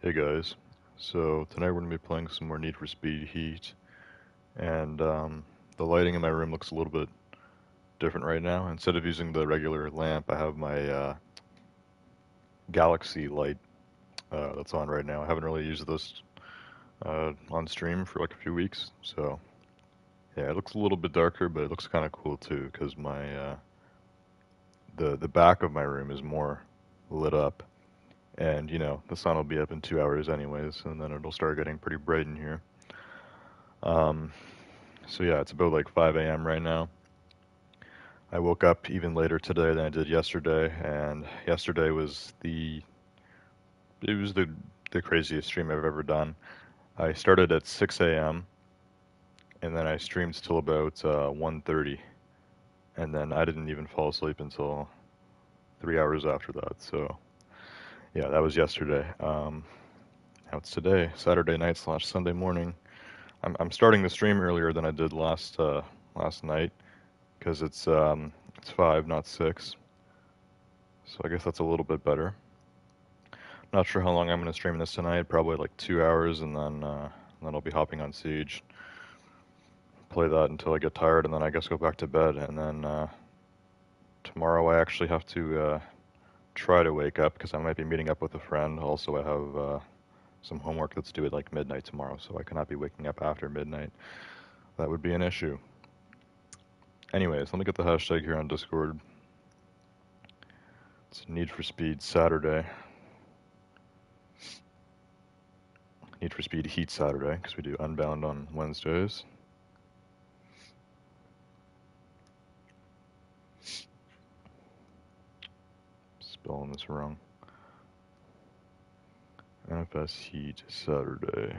Hey guys, so tonight we're going to be playing some more Need for Speed Heat, and the lighting in my room looks a little bit different right now. Instead of using the regular lamp, I have my Galaxy light that's on right now. I haven't really used this on stream for like a few weeks, so yeah, it looks a little bit darker, but it looks kind of cool too, because my the back of my room is more lit up, and the sun will be up in 2 hours anyways, and then it'll start getting pretty bright in here. Um, So yeah, it's about like 5 a.m. right now. I woke up even later today than I did yesterday, and yesterday was the craziest stream I've ever done. I started at 6 a.m. and then I streamed till about 1:30, and then I didn't even fall asleep until 3 hours after that. So yeah, that was yesterday. Now it's today, Saturday night slash Sunday morning. I'm starting the stream earlier than I did last night because it's 5, not 6. So I guess that's a little bit better. Not sure how long I'm going to stream this tonight. Probably like 2 hours, and then I'll be hopping on Siege. Play that until I get tired, and then I guess go back to bed. And then tomorrow I actually have to try to wake up because I might be meeting up with a friend. Also, I have some homework that's due at like midnight tomorrow, so I cannot be waking up after midnight. That would be an issue. Anyways, let me get the hashtag here on Discord. It's Need for Speed Saturday. Need for Speed Heat Saturday because we do Unbound on Wednesdays. Spelling this wrong. NFS Heat Saturday.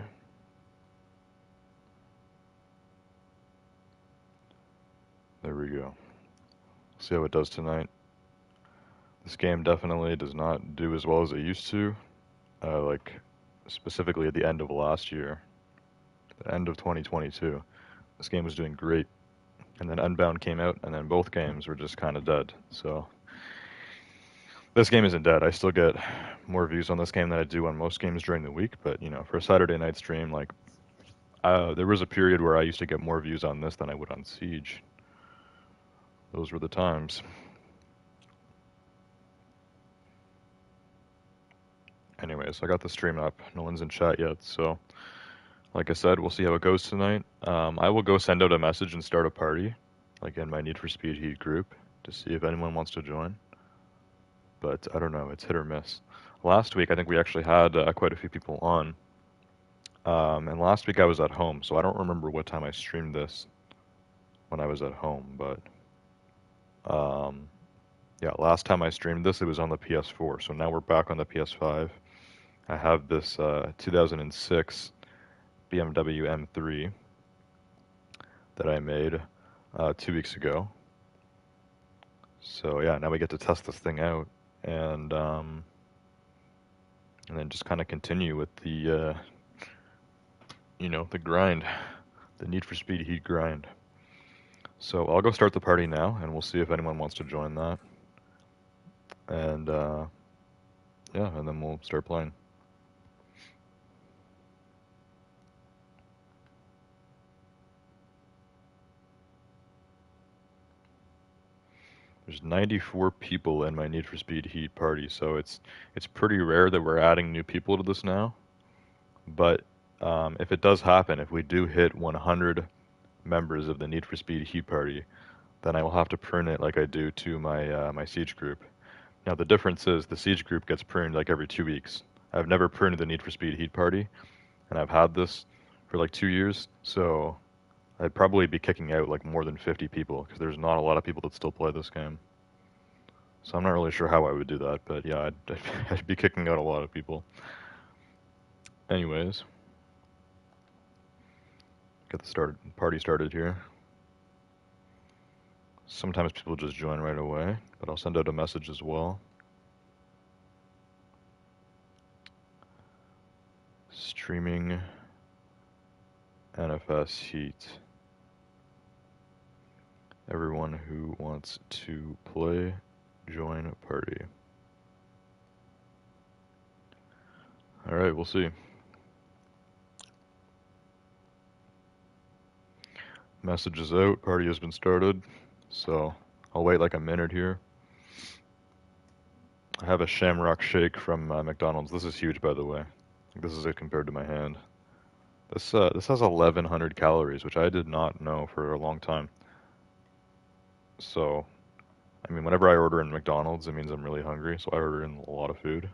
There we go. See how it does tonight. This game definitely does not do as well as it used to. Like specifically at the end of last year, the end of 2022. This game was doing great, and then Unbound came out, and then both games were just kind of dead. So this game isn't dead. I still get more views on this game than I do on most games during the week. But for a Saturday night stream, like there was a period where I used to get more views on this than I would on Siege. Those were the times. Anyways, I got the stream up. No one's in chat yet, so like I said, we'll see how it goes tonight. I will go send out a message and start a party, like in my Need for Speed Heat group, to see if anyone wants to join. But I don't know, it's hit or miss. Last week, I think we actually had quite a few people on. And last week I was at home, so I don't remember what time I streamed this when I was at home. But yeah, last time I streamed this, it was on the PS4. So now we're back on the PS5. I have this 2006 BMW M3 that I made 2 weeks ago. So yeah, now we get to test this thing out, and then just kind of continue with the grind, the Need for Speed Heat grind. So I'll go start the party now, and we'll see if anyone wants to join that. And yeah, and then we'll start playing. There's 94 people in my Need for Speed Heat party, so it's pretty rare that we're adding new people to this now. But if it does happen, if we do hit 100 members of the Need for Speed Heat party, then I will have to prune it like I do to my Siege group. Now the difference is the Siege group gets pruned like every 2 weeks. I've never pruned the Need for Speed Heat party, and I've had this for like 2 years, so I'd probably be kicking out like more than 50 people because there's not a lot of people that still play this game. So I'm not really sure how I would do that, but yeah, I'd be kicking out a lot of people. Anyways, get the party started here. Sometimes people just join right away, but I'll send out a message as well. Streaming NFS Heat. Everyone who wants to play, join party. Alright, we'll see. Message is out, party has been started, so I'll wait like a minute here. I have a Shamrock Shake from McDonald's. This is huge, by the way. This is it compared to my hand. This has 1,100 calories, which I did not know for a long time. So, I mean, whenever I order in McDonald's, it means I'm really hungry, so I order in a lot of food.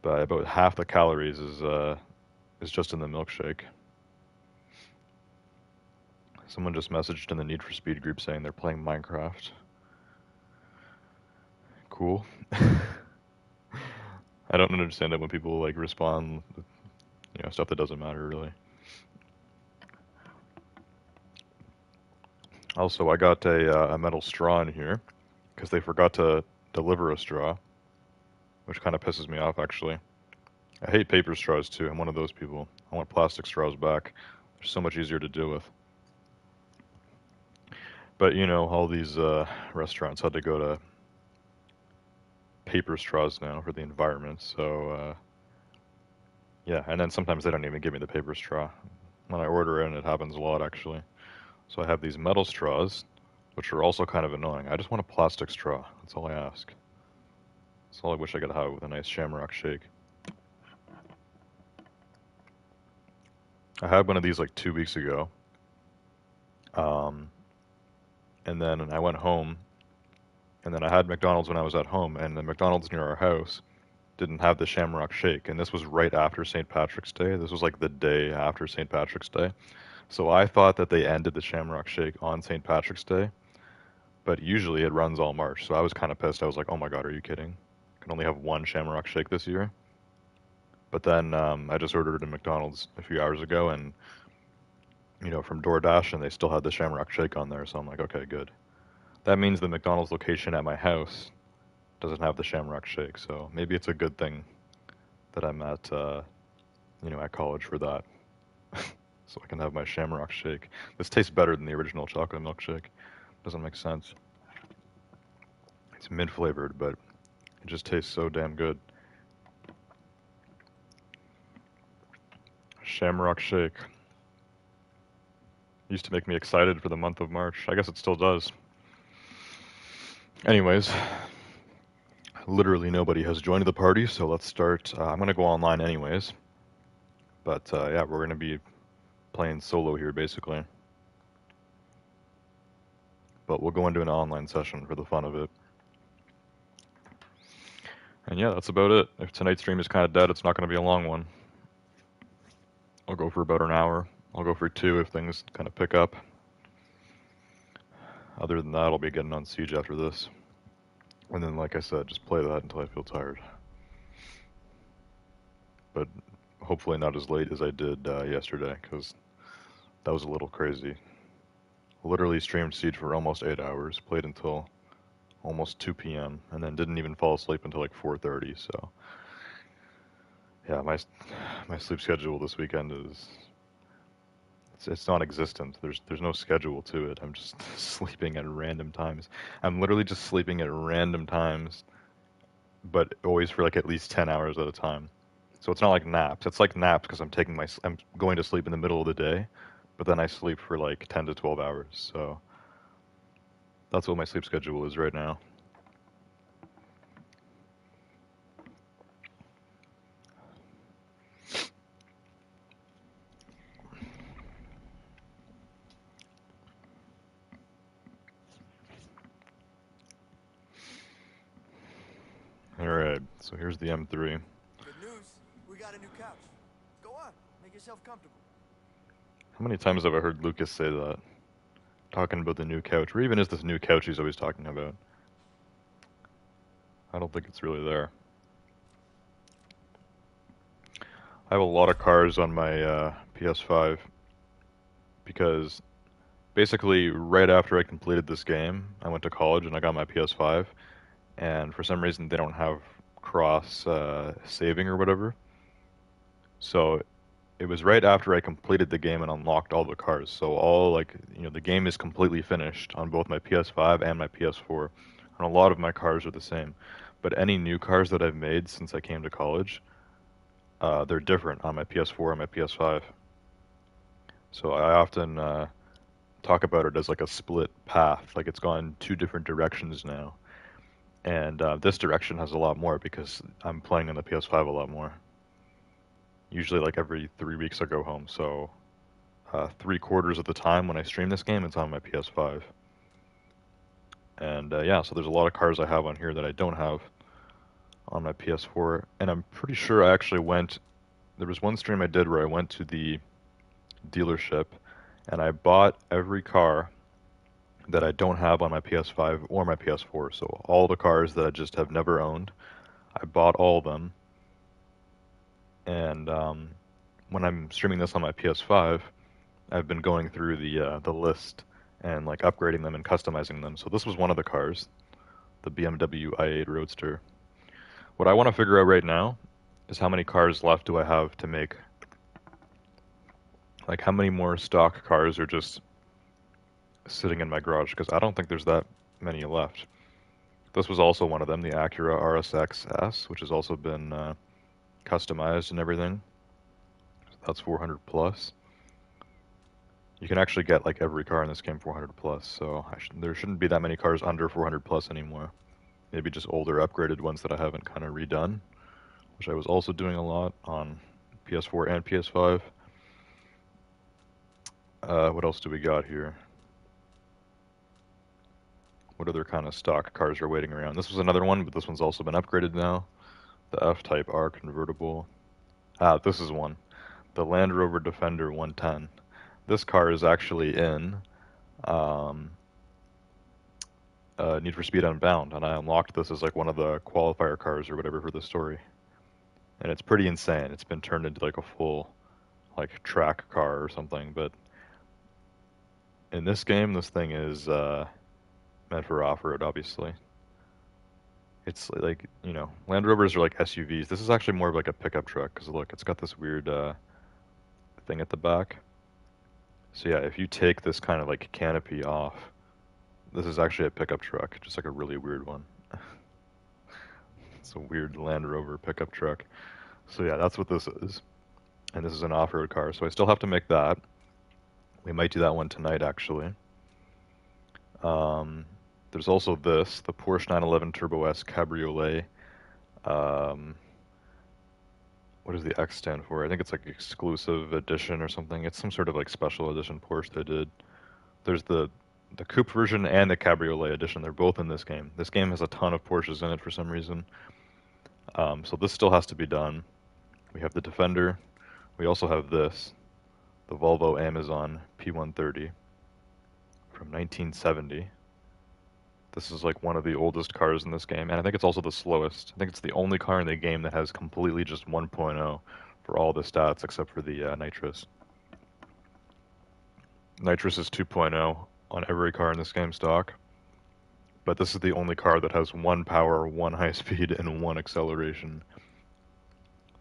But about half the calories is just in the milkshake. Someone just messaged in the Need for Speed group saying they're playing Minecraft. Cool. I don't understand it when people like respond, stuff that doesn't matter really. Also, I got a metal straw in here because they forgot to deliver a straw, which kind of pisses me off actually. I hate paper straws too. I'm one of those people. I want plastic straws back. They're so much easier to deal with. But all these restaurants had to go to paper straws now for the environment. So yeah, and then sometimes they don't even give me the paper straw. When I order in, it happens a lot actually. So I have these metal straws, which are also kind of annoying. I just want a plastic straw. That's all I ask. That's all I wish I could have with a nice Shamrock Shake. I had one of these like 2 weeks ago. And then I went home, and then I had McDonald's when I was at home, and the McDonald's near our house didn't have the Shamrock Shake, and this was right after St. Patrick's Day. This was like the day after St. Patrick's Day. So I thought that they ended the Shamrock Shake on St. Patrick's Day, but usually it runs all March. So I was kind of pissed. I was like, oh my God, are you kidding? I can only have one Shamrock Shake this year. But then I just ordered it in McDonald's a few hours ago, and from DoorDash, and they still had the Shamrock Shake on there. So I'm like, okay, good. That means the McDonald's location at my house doesn't have the Shamrock Shake. So maybe it's a good thing that I'm at college for that. So I can have my Shamrock Shake. This tastes better than the original chocolate milkshake. Doesn't make sense. It's mint flavored, but it just tastes so damn good. Shamrock Shake. Used to make me excited for the month of March. I guess it still does. Anyways, literally nobody has joined the party, so let's start. I'm going to go online anyways. But yeah, we're going to be playing solo here basically. But we'll go into an online session for the fun of it. And yeah, that's about it. If tonight's stream is kind of dead, it's not going to be a long one. I'll go for about an hour. I'll go for 2 if things kind of pick up. Other than that, I'll be getting on Siege after this. And then, like I said, just play that until I feel tired. But hopefully not as late as I did yesterday, because that was a little crazy. Literally streamed Siege for almost 8 hours, played until almost 2 p.m., and then didn't even fall asleep until like 4:30, so... Yeah, my sleep schedule this weekend is... It's non-existent. There's no schedule to it. I'm just sleeping at random times. I'm literally just sleeping at random times, but always for like at least 10 hours at a time. So it's not like naps. It's like naps because I'm going to sleep in the middle of the day, but then I sleep for like 10 to 12 hours. So that's what my sleep schedule is right now. Alright, so here's the M3. Good news. We got a new couch. Go on. Make yourself comfortable. How many times have I heard Lucas say that? Talking about the new couch. Where even is this new couch he's always talking about? I don't think it's really there. I have a lot of cars on my PS5 because basically right after I completed this game, I went to college and I got my PS5, and for some reason they don't have cross saving or whatever. So it was right after I completed the game and unlocked all the cars. So all the game is completely finished on both my PS5 and my PS4. And a lot of my cars are the same. But any new cars that I've made since I came to college, they're different on my PS4 and my PS5. So I often talk about it as like a split path, like it's gone two different directions now. And this direction has a lot more because I'm playing on the PS5 a lot more. Usually, like every 3 weeks, I go home. So 3/4 of the time when I stream this game, it's on my PS5. And yeah, so there's a lot of cars I have on here that I don't have on my PS4. And I'm pretty sure I actually went. There was one stream I did where I went to the dealership and I bought every car that I don't have on my PS5 or my PS4. So all the cars that I just have never owned, I bought all of them. And when I'm streaming this on my PS5, I've been going through the list and like upgrading them and customizing them. So this was one of the cars, the BMW i8 Roadster. What I want to figure out right now is how many cars left do I have to make? Like how many more stock cars are just sitting in my garage? Because I don't think there's that many left. This was also one of them, the Acura RSX S, which has also been customized and everything. So that's 400 plus. You can actually get like every car in this game 400 plus, so there shouldn't be that many cars under 400 plus anymore. Maybe just older upgraded ones that I haven't kind of redone, which I was also doing a lot on PS4 and PS5. What else do we got here? What other kind of stock cars are waiting around? This was another one, but this one's also been upgraded now. The F-Type R convertible. Ah, this is one. The Land Rover Defender 110. This car is actually in Need for Speed Unbound, and I unlocked this as like one of the qualifier cars or whatever for the story. And it's pretty insane. It's been turned into like a full like track car or something, but in this game, this thing is meant for off-road, obviously. It's like, you know, Land Rovers are like SUVs. This is actually more of like a pickup truck, because look, it's got this weird thing at the back. So yeah, if you take this kind of like canopy off, this is actually a pickup truck, just like a really weird one. It's a weird Land Rover pickup truck. So yeah, that's what this is. And this is an off-road car, so I still have to make that. We might do that one tonight, actually. There's also this, the Porsche 911 Turbo S Cabriolet. Um, what does the X stand for? I think it's like exclusive edition or something. It's some sort of like special edition Porsche they did. There's the coupe version and the Cabriolet edition. They're both in this game. This game has a ton of Porsches in it for some reason. So this still has to be done. We have the Defender. We also have this, the Volvo Amazon P130 from 1970. This is like one of the oldest cars in this game, and I think it's also the slowest. I think it's the only car in the game that has completely just 1.0 for all the stats except for the nitrous. Nitrous is 2.0 on every car in this game stock, but this is the only car that has 1 power, 1 high speed, and 1 acceleration.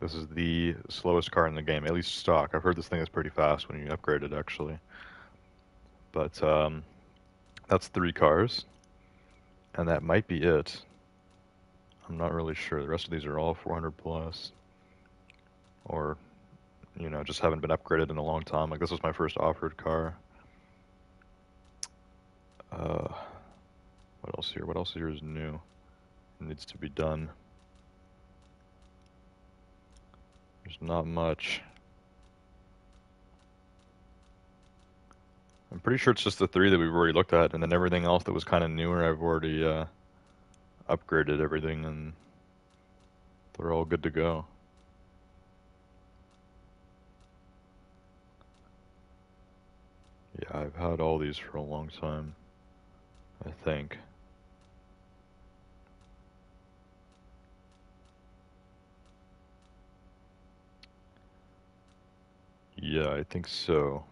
This is the slowest car in the game, at least stock. I've heard this thing is pretty fast when you upgrade it, actually. But that's 3 cars. And that might be it. I'm not really sure. The rest of these are all 400 plus. Or, you know, just haven't been upgraded in a long time. Like, this was my first off-road car. What else here? What else here is new? It needs to be done. There's not much. I'm pretty sure it's just the 3 that we've already looked at, and then everything else that was kind of newer, I've already upgraded everything, and they're all good to go. Yeah, I've had all these for a long time, I think. Yeah, I think so.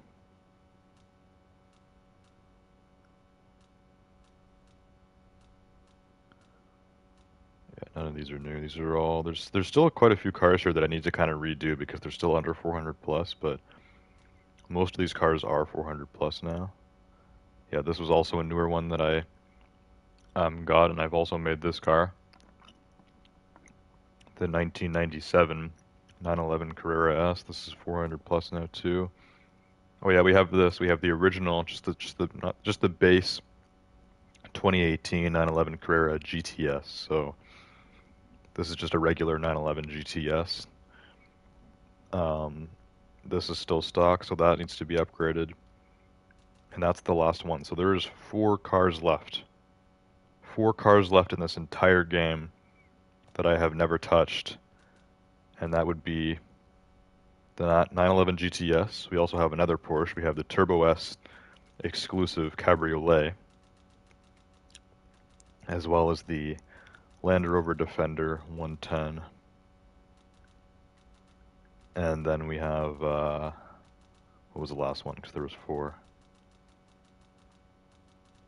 None of these are new. These are all there's still quite a few cars here that I need to kind of redo because they're still under 400 plus, but most of these cars are 400 plus now. Yeah, this was also a newer one that I got, and I've also made this car, the 1997 911 Carrera S. This is 400 plus now too. Oh yeah, we have this. We have the original, just the base 2018 911 Carrera GTS. So this is just a regular 911 GTS. This is still stock, so that needs to be upgraded. And that's the last one. So there's 4 cars left. 4 cars left in this entire game that I have never touched. And that would be the 911 GTS. We also have another Porsche. We have the Turbo S exclusive Cabriolet, as well as the Land Rover Defender 110. And then we have, what was the last one? Because there was 4.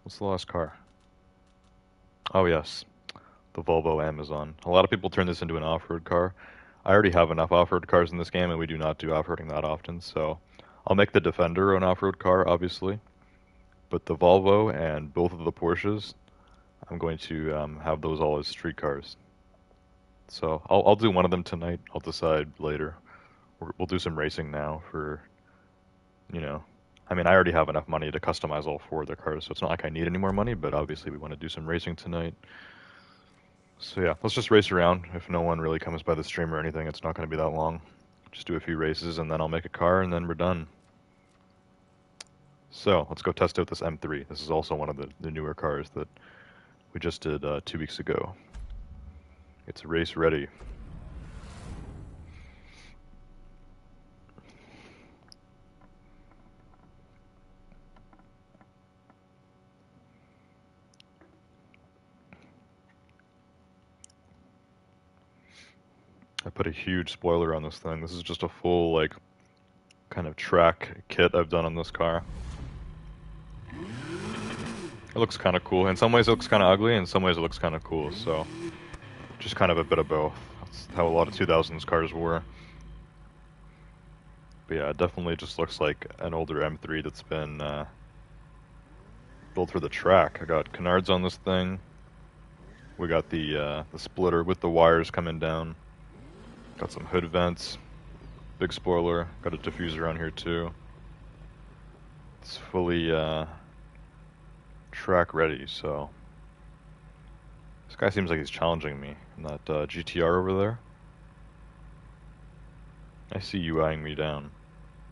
What's the last car? Oh yes, the Volvo Amazon. A lot of people turn this into an off-road car. I already have enough off-road cars in this game, and we do not do off-roading that often, so I'll make the Defender an off-road car, obviously. But the Volvo and both of the Porsches, I'm going to have those all as street cars. So I'll do one of them tonight. I'll decide later. We'll do some racing now for, you know, I mean, I already have enough money to customize all 4 of the cars, so it's not like I need any more money, but obviously we want to do some racing tonight. So yeah, let's just race around. If no one really comes by the stream or anything, it's not going to be that long. Just do a few races, and then I'll make a car, and then we're done. So let's go test out this M3. This is also one of the newer cars that we just did 2 weeks ago. It's race ready. I put a huge spoiler on this thing. This is just a full, like, kind of track kit I've done on this car. It looks kind of cool. In some ways it looks kind of ugly, in some ways it looks kind of cool, so just kind of a bit of both. That's how a lot of 2000s cars were. But yeah, it definitely just looks like an older M3 that's been built for the track. I got canards on this thing. We got the splitter with the wires coming down. Got some hood vents. Big spoiler. Got a diffuser on here too. It's fully track ready, so this guy seems like he's challenging me in that GTR over there. I see you eyeing me down.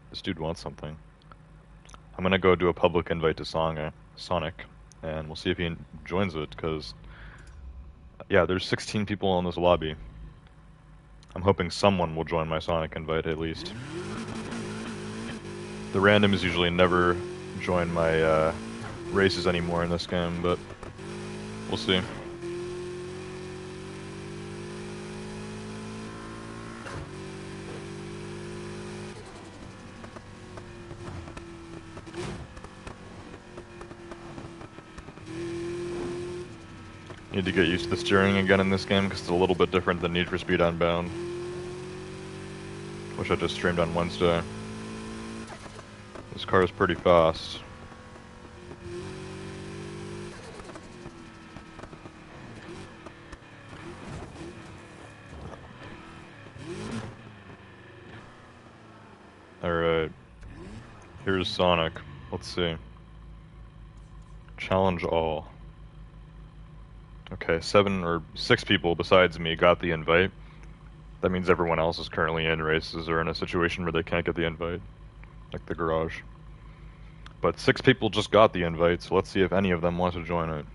This dude wants something. I'm gonna go do a public invite to Sonic, and we'll see if he joins it, because yeah, there's 16 people in this lobby. I'm hoping someone will join my Sonic invite at least. The randoms usually never join my races anymore in this game, but we'll see. Need to get used to the steering again in this game because it's a little bit different than Need for Speed Unbound, which I just streamed on Wednesday. This car is pretty fast. Alright. Here's Sonic. Let's see. Challenge all. Okay, 7 or 6 people besides me got the invite. That means everyone else is currently in races or in a situation where they can't get the invite, like the garage. But 6 people just got the invite, so let's see if any of them want to join it.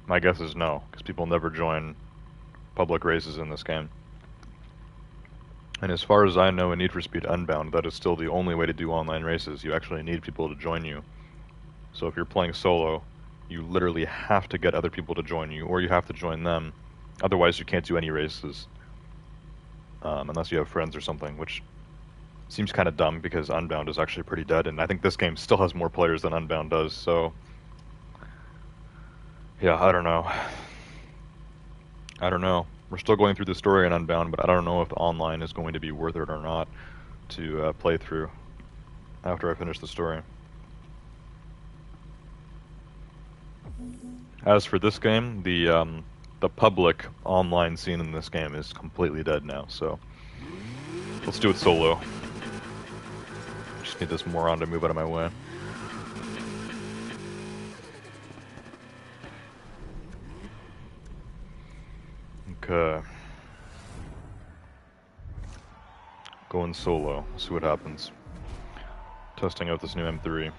My guess is no, because people never join public races in this game. And as far as I know in Need for Speed Unbound, that is still the only way to do online races. You actually need people to join you. So if you're playing solo, you literally have to get other people to join you, or you have to join them. Otherwise, you can't do any races. Unless you have friends or something, which seems kind of dumb because Unbound is actually pretty dead, and I think this game still has more players than Unbound does, so... yeah, I don't know. I don't know. We're still going through the story in Unbound, but I don't know if online is going to be worth it or not to play through after I finish the story. As for this game, the public online scene in this game is completely dead now, so Let's do it solo. Just need this moron to move out of my way. Okay. Going solo. See what happens. Testing out this new M3.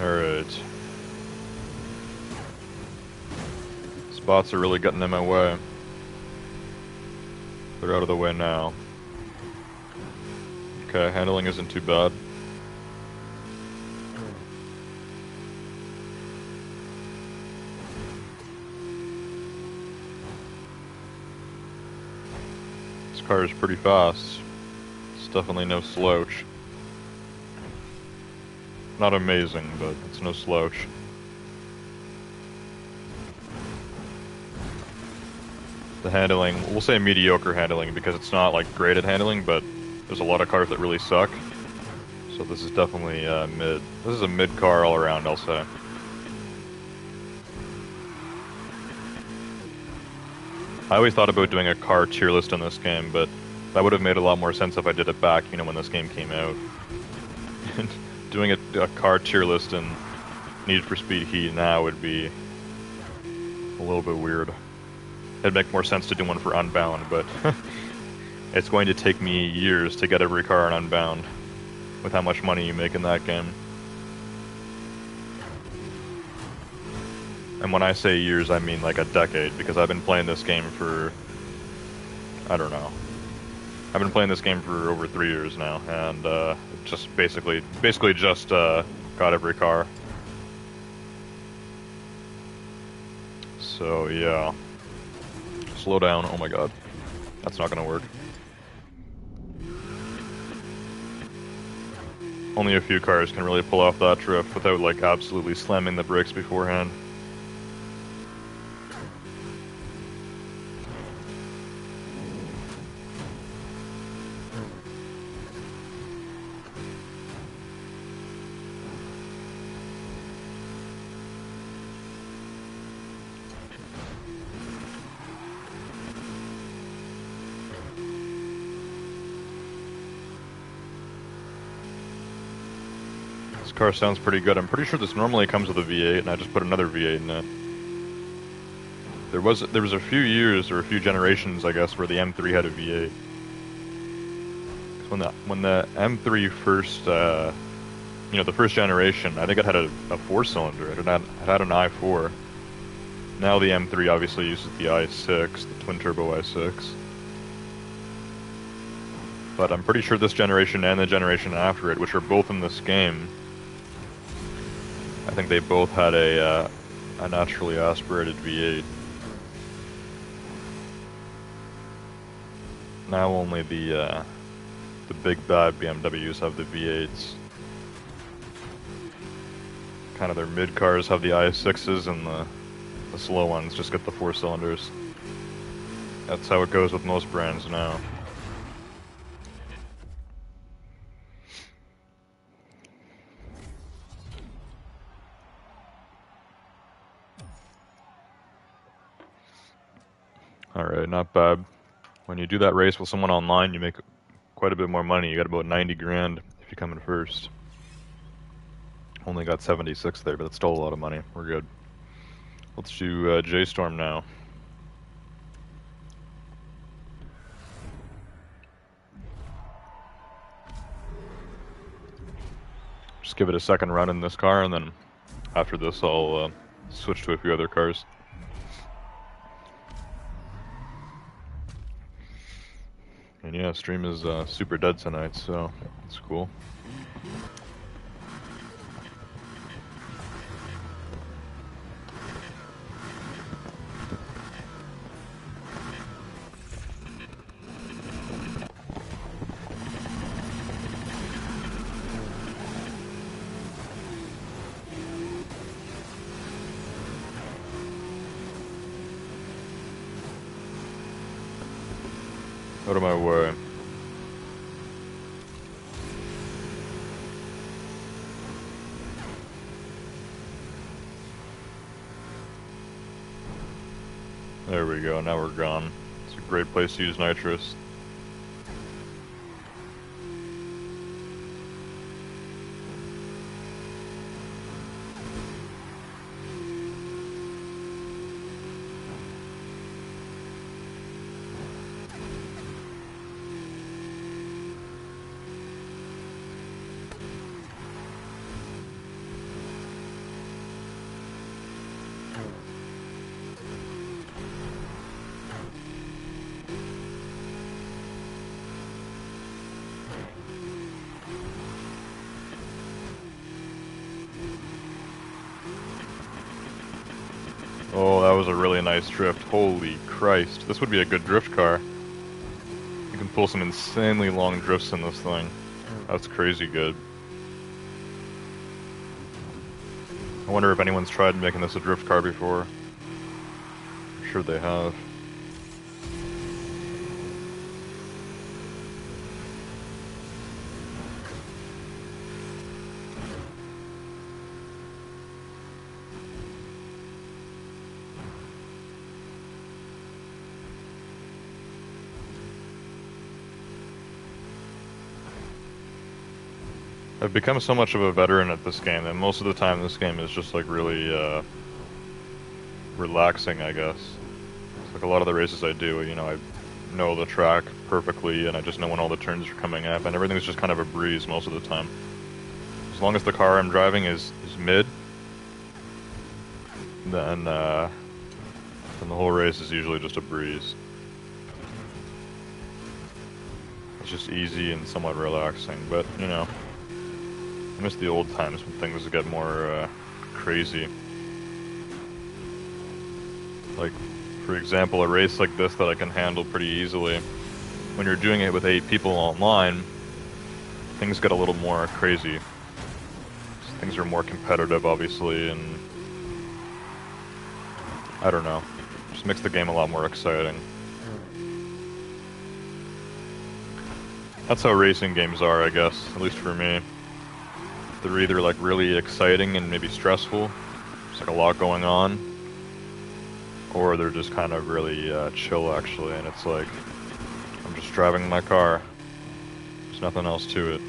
Alright. Spots are really getting in my way. They're out of the way now. Okay, handling isn't too bad. This car is pretty fast. It's definitely no slouch. Not amazing, but it's no slouch. The handling, we'll say mediocre handling because it's not like great at handling, but there's a lot of cars that really suck. So this is definitely mid. This is a mid car all around, I'll say. I always thought about doing a car tier list in this game, but that would have made a lot more sense if I did it back, you know, when this game came out. Doing a car tier list in Need for Speed Heat now would be a little bit weird. It'd make more sense to do one for Unbound, but it's going to take me years to get every car in Unbound with how much money you make in that game. And when I say years, I mean like a decade, because I've been playing this game for, I don't know. I've been playing this game for over 3 years now, and just basically just got every car. So yeah. Slow down, oh my god. That's not gonna work. Only a few cars can really pull off that drift without like absolutely slamming the brakes beforehand. This car sounds pretty good. I'm pretty sure this normally comes with a V8, and I just put another V8 in it. There was a few years or a few generations, I guess, where the M3 had a V8. 'Cause when the M3 first, you know, the first generation, I think it had a 4-cylinder. It had an i4. Now the M3 obviously uses the i6, the twin turbo i6. But I'm pretty sure this generation and the generation after it, which are both in this game, I think they both had a naturally aspirated V8. Now only the big bad BMWs have the V8s. Kind of their mid cars have the i6s, and the slow ones just get the 4-cylinders. That's how it goes with most brands now. Alright, not bad. When you do that race with someone online, you make quite a bit more money. You got about 90 grand if you come in first. Only got 76 there, but that's still a lot of money. We're good. Let's do J-Storm now. Just give it a second run in this car, and then after this I'll switch to a few other cars. And yeah, stream is super dead tonight, so it's cool. Out of my way. There we go, now we're gone. It's a great place to use nitrous. Oh, that was a really nice drift. Holy Christ. This would be a good drift car. You can pull some insanely long drifts in this thing. That's crazy good. I wonder if anyone's tried making this a drift car before. I'm sure they have. I've become so much of a veteran at this game that most of the time this game is just like really relaxing, I guess. It's like a lot of the races I do, you know, I know the track perfectly and I just know when all the turns are coming up and everything's just kind of a breeze most of the time. As long as the car I'm driving is mid, then the whole race is usually just a breeze. It's just easy and somewhat relaxing, but you know, I miss the old times when things get more crazy. Like, for example, a race like this that I can handle pretty easily. When you're doing it with 8 people online, things get a little more crazy. Things are more competitive, obviously, and I don't know. Just makes the game a lot more exciting. That's how racing games are, I guess, at least for me. They're either like really exciting and maybe stressful, there's like a lot going on, or they're just kind of really chill actually, and it's like, I'm just driving my car. There's nothing else to it.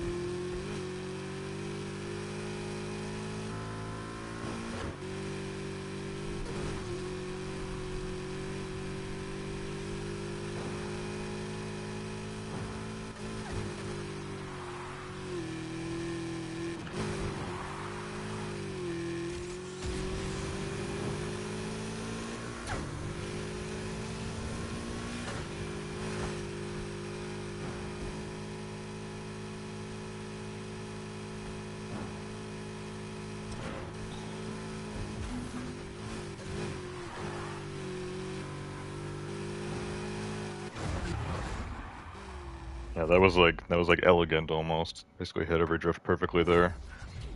Yeah, that was like elegant almost. Basically hit every drift perfectly there.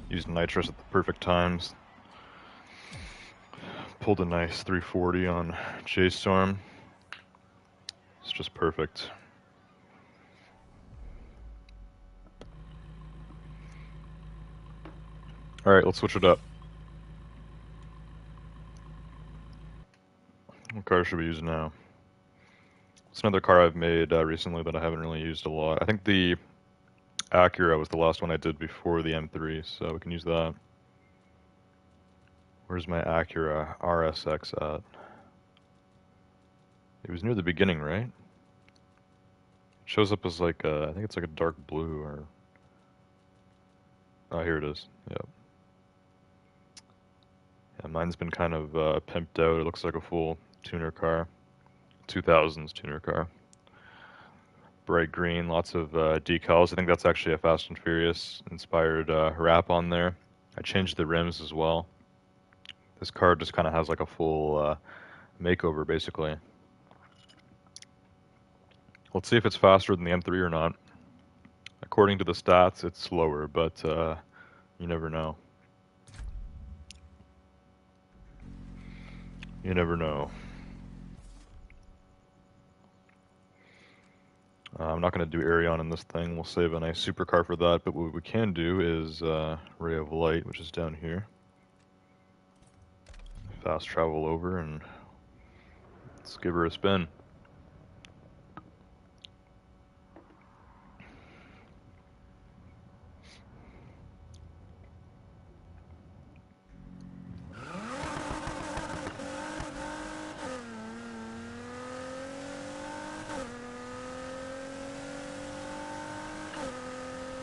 Used nitrous at the perfect times. Pulled a nice 340 on J-Storm. It's just perfect. Alright, let's switch it up. What car should we use now? It's another car I've made recently that I haven't really used a lot. I think the Acura was the last one I did before the M3, so we can use that. Where's my Acura RSX at? It was near the beginning, right? It shows up as like I think it's like a dark blue or... Oh, here it is. Yep. Yeah, mine's been kind of pimped out. It looks like a full tuner car. 2000s tuner car. Bright green, lots of decals. I think that's actually a Fast and Furious inspired wrap on there. I changed the rims as well. This car just kind of has like a full makeover, basically. Let's see if it's faster than the M3 or not. According to the stats, it's slower, but you never know. You never know. I'm not going to do Arion in this thing. We'll save a nice supercar for that. But what we can do is Ray of Light, which is down here. Fast travel over and let's give her a spin.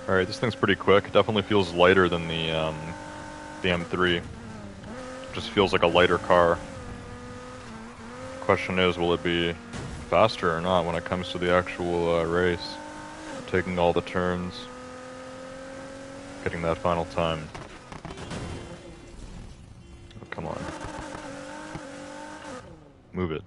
Alright, this thing's pretty quick. It definitely feels lighter than the M3. Just feels like a lighter car. Question is, will it be faster or not when it comes to the actual race? Taking all the turns, getting that final time. Oh, come on. Move it.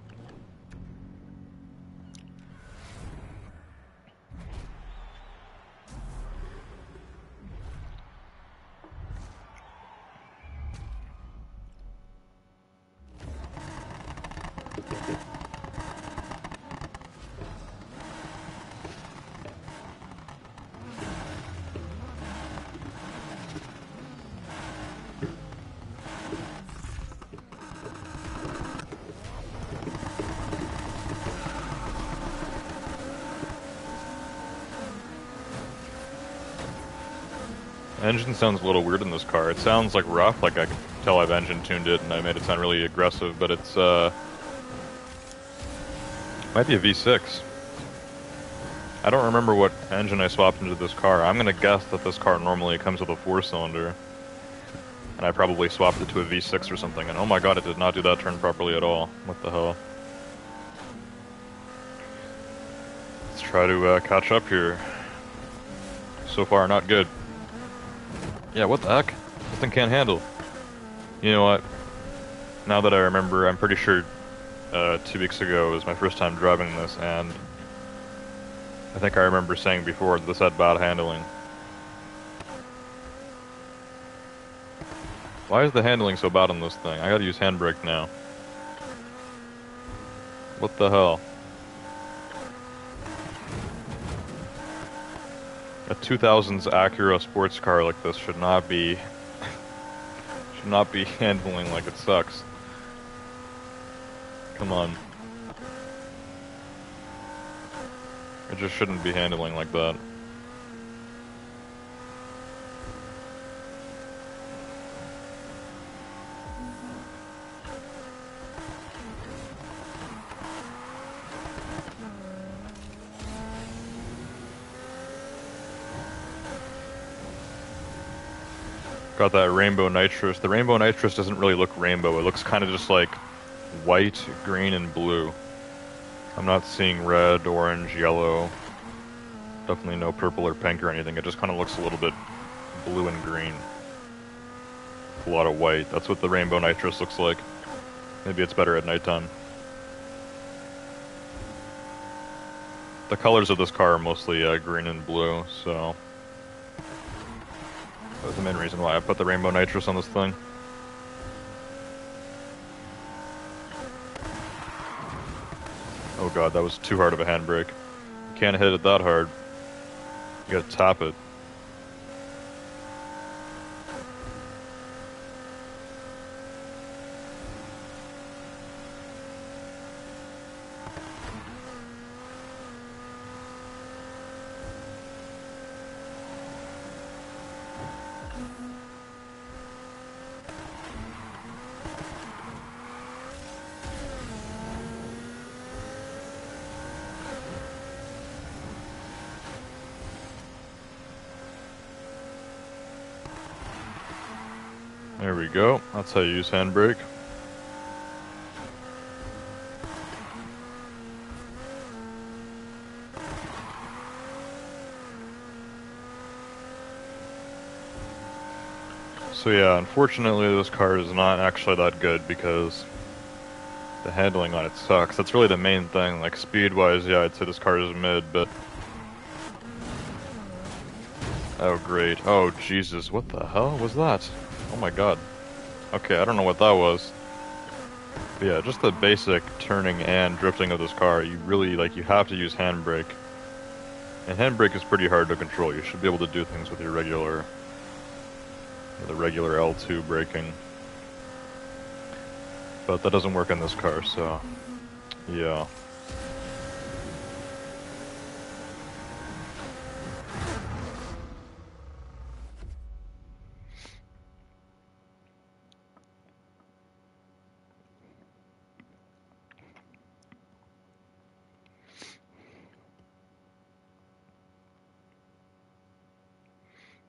Engine sounds a little weird in this car. It sounds like rough, like I can tell I've engine tuned it and I made it sound really aggressive, but it's might be a V6. I don't remember what engine I swapped into this car. I'm gonna guess that this car normally comes with a 4-cylinder. And I probably swapped it to a V6 or something, and oh my god, it did not do that turn properly at all. What the hell? Let's try to catch up here. So far, not good. Yeah, what the heck? This thing can't handle. You know what? Now that I remember, I'm pretty sure 2 weeks ago was my first time driving this, and I think I remember saying before that this had bad handling. Why is the handling so bad on this thing? I gotta use handbrake now. What the hell? A 2000s Acura sports car like this should not be handling like it sucks. Come on. It just shouldn't be handling like that. Got that rainbow nitrous. The rainbow nitrous doesn't really look rainbow. It looks kind of just like white, green, and blue. I'm not seeing red, orange, yellow. Definitely no purple or pink or anything. It just kind of looks a little bit blue and green. A lot of white. That's what the rainbow nitrous looks like. Maybe it's better at nighttime. The colors of this car are mostly green and blue, so that was the main reason why I put the rainbow nitrous on this thing. Oh god, that was too hard of a handbrake. You can't hit it that hard. You gotta tap it. There we go. That's how you use handbrake. So yeah, unfortunately this car is not actually that good because the handling on it sucks. That's really the main thing. Like speed-wise, yeah, I'd say this car is mid, but... Oh great. Oh Jesus, what the hell was that? Oh my god. Okay, I don't know what that was. But yeah, just the basic turning and drifting of this car, you really, like, you have to use handbrake. And handbrake is pretty hard to control. You should be able to do things with your regular, the regular L2 braking. But that doesn't work in this car, so yeah.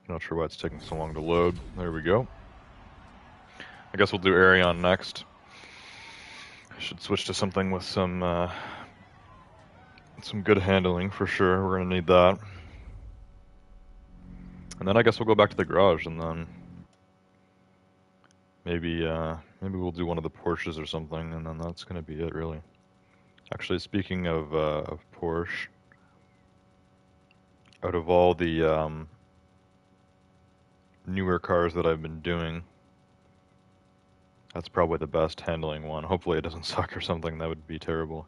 Not sure why it's taking so long to load. There we go. I guess we'll do Arion next. I should switch to something with some good handling for sure. We're gonna need that. And then I guess we'll go back to the garage, and then maybe we'll do one of the Porsches or something, and then that's gonna be it, really. Actually, speaking of Porsche, out of all the newer cars that I've been doing, that's probably the best handling one. Hopefully it doesn't suck or something, that would be terrible.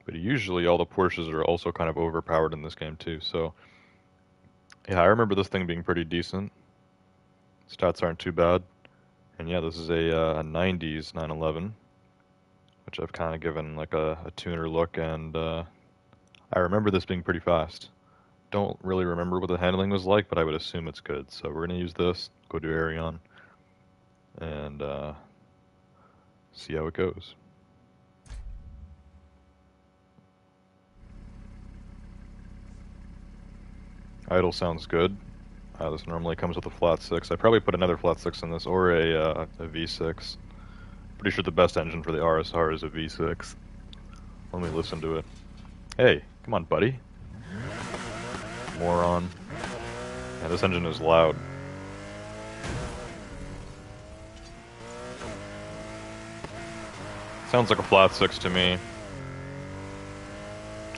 But usually all the Porsches are also kind of overpowered in this game too, so yeah, I remember this thing being pretty decent. Stats aren't too bad. And yeah, this is a 90s 911, which I've kind of given like a tuner look, and I remember this being pretty fast. Don't really remember what the handling was like, but I would assume it's good. So we're going to use this, go to Arion, and see how it goes. Idle sounds good. This normally comes with a flat 6. I probably put another flat 6 in this, or a V6. Pretty sure the best engine for the RSR is a V6. Let me listen to it. Hey, come on, buddy. Moron. Yeah, this engine is loud. Sounds like a flat 6 to me.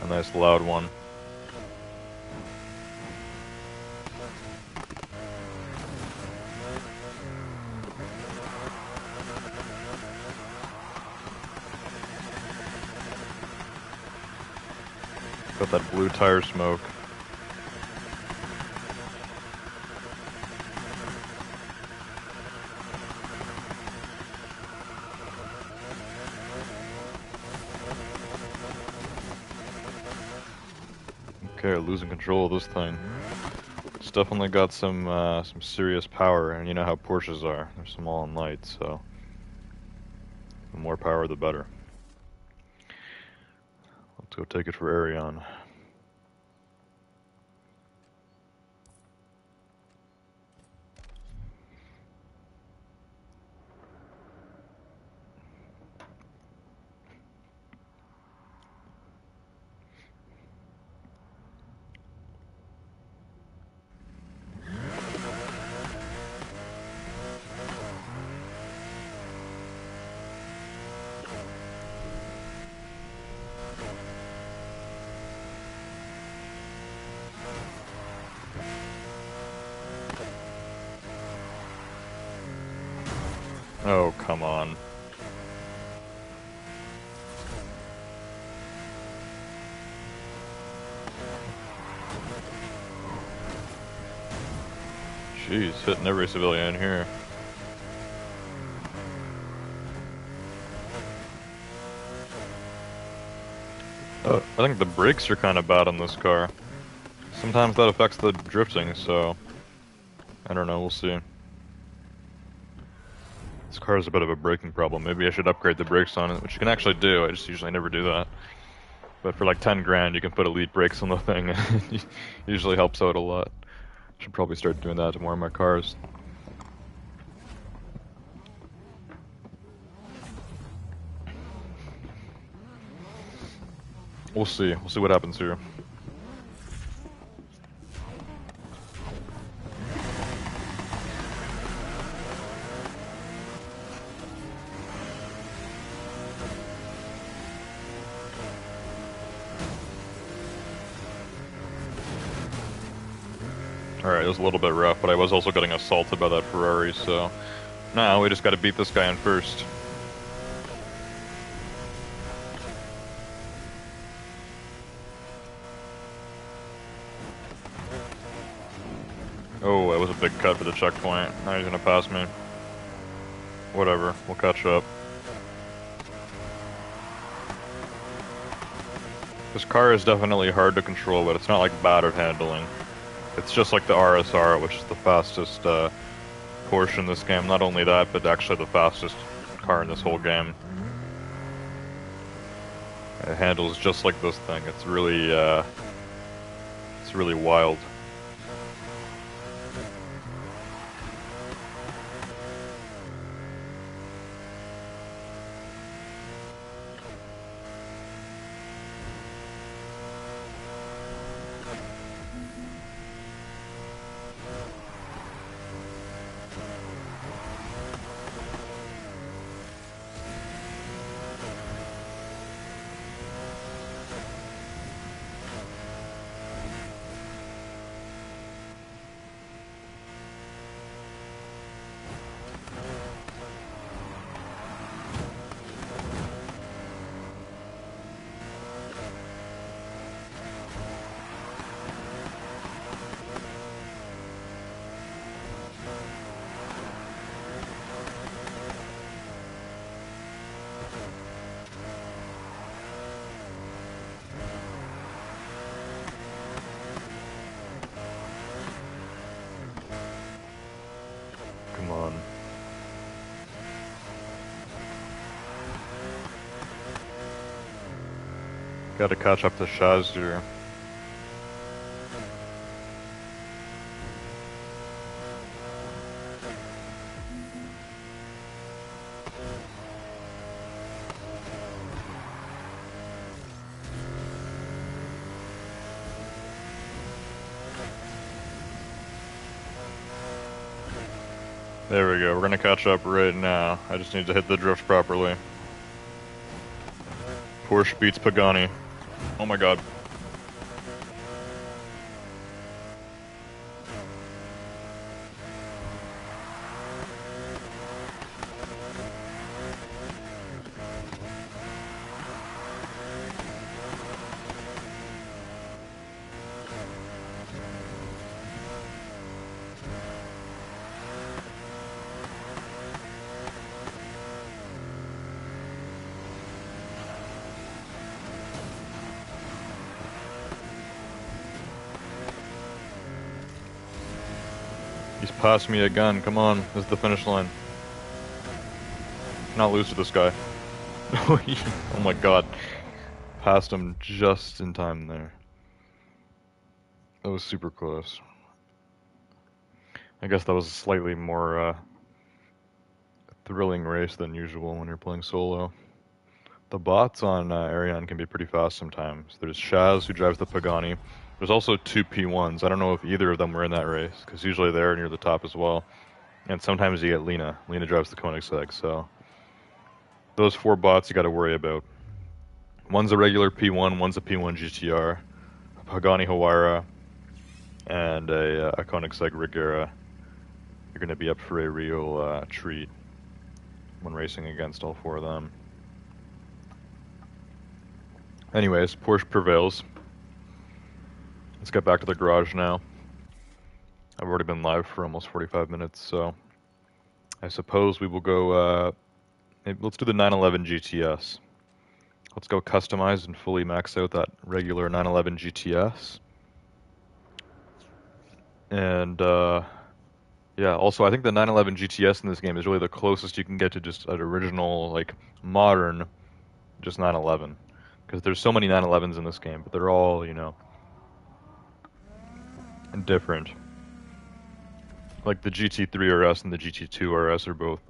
A nice loud one. Got that blue tire smoke. Okay, losing control of this thing. It's definitely got some serious power, and you know how Porsches are. They're small and light, so the more power the better. Let's go take it for Arion. Oh, come on. Jeez, hitting every civilian here. I think the brakes are kind of bad on this car. Sometimes that affects the drifting, so I don't know, we'll see. This car has a bit of a braking problem. Maybe I should upgrade the brakes on it, which you can actually do. I just usually never do that. But for like 10 grand, you can put elite brakes on the thing. It usually helps out a lot. Should probably start doing that to more of my cars. We'll see. We'll see what happens here. Alright, it was a little bit rough, but I was also getting assaulted by that Ferrari, so now we just gotta beat this guy in first. Oh, that was a big cut for the checkpoint. Now he's gonna pass me. Whatever, we'll catch up. This car is definitely hard to control, but it's not like bad at handling. It's just like the RSR, which is the fastest Porsche in this game. Not only that, but actually the fastest car in this whole game. It handles just like this thing. It's really wild. Come on. Gotta catch up to Shaz here. There we go, we're gonna catch up right now. I just need to hit the drift properly. Porsche beats Pagani. Oh my god. He's passed me again, come on, this is the finish line. Not lose to this guy. Oh my god. Passed him just in time there. That was super close. I guess that was a slightly more thrilling race than usual when you're playing solo. The bots on Ariane can be pretty fast sometimes. There's Shaz, who drives the Pagani. There's also two P1s. I don't know if either of them were in that race, because usually they're near the top as well. And sometimes you get Lena. Lena drives the Koenigsegg, so those four bots you got to worry about. One's a regular P1, one's a P1 GTR, a Pagani Huayra, and a Koenigsegg Regera. You're going to be up for a real treat when racing against all four of them. Anyways, Porsche prevails. Let's get back to the garage now. I've already been live for almost 45 minutes, so I suppose we will go, let's do the 911 GTS. Let's go customize and fully max out that regular 911 GTS. And, yeah, also I think the 911 GTS in this game is really the closest you can get to just an original, like, modern, just 911. Because there's so many 911s in this game, but they're all, you know, different. Like the GT3 RS and the GT2 RS are both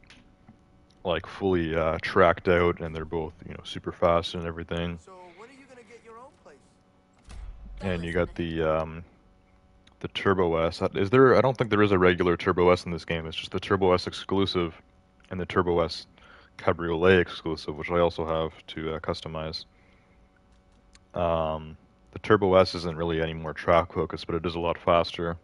like fully tracked out, and they're both, you know, super fast and everything. So when are you gonna get your own place? And you got the Turbo S. Is there? I don't think there is a regular Turbo S in this game. It's just the Turbo S exclusive and the Turbo S Cabriolet exclusive, which I also have to customize. The Turbo S isn't really any more track focused, but it is a lot faster.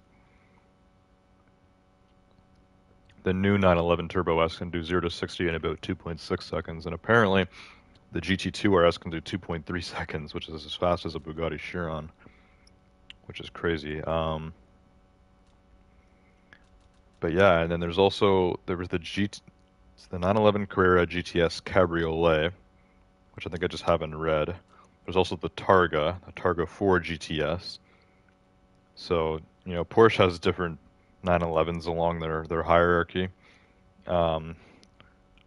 The new 911 Turbo S can do 0 to 60 in about 2.6 seconds, and apparently the GT2 RS can do 2.3 seconds, which is as fast as a Bugatti Chiron, which is crazy. But yeah, and then there was the 911 Carrera GTS Cabriolet, which I think I just have in red. There's also the Targa 4 GTS. So, Porsche has different 911s along their hierarchy. Um,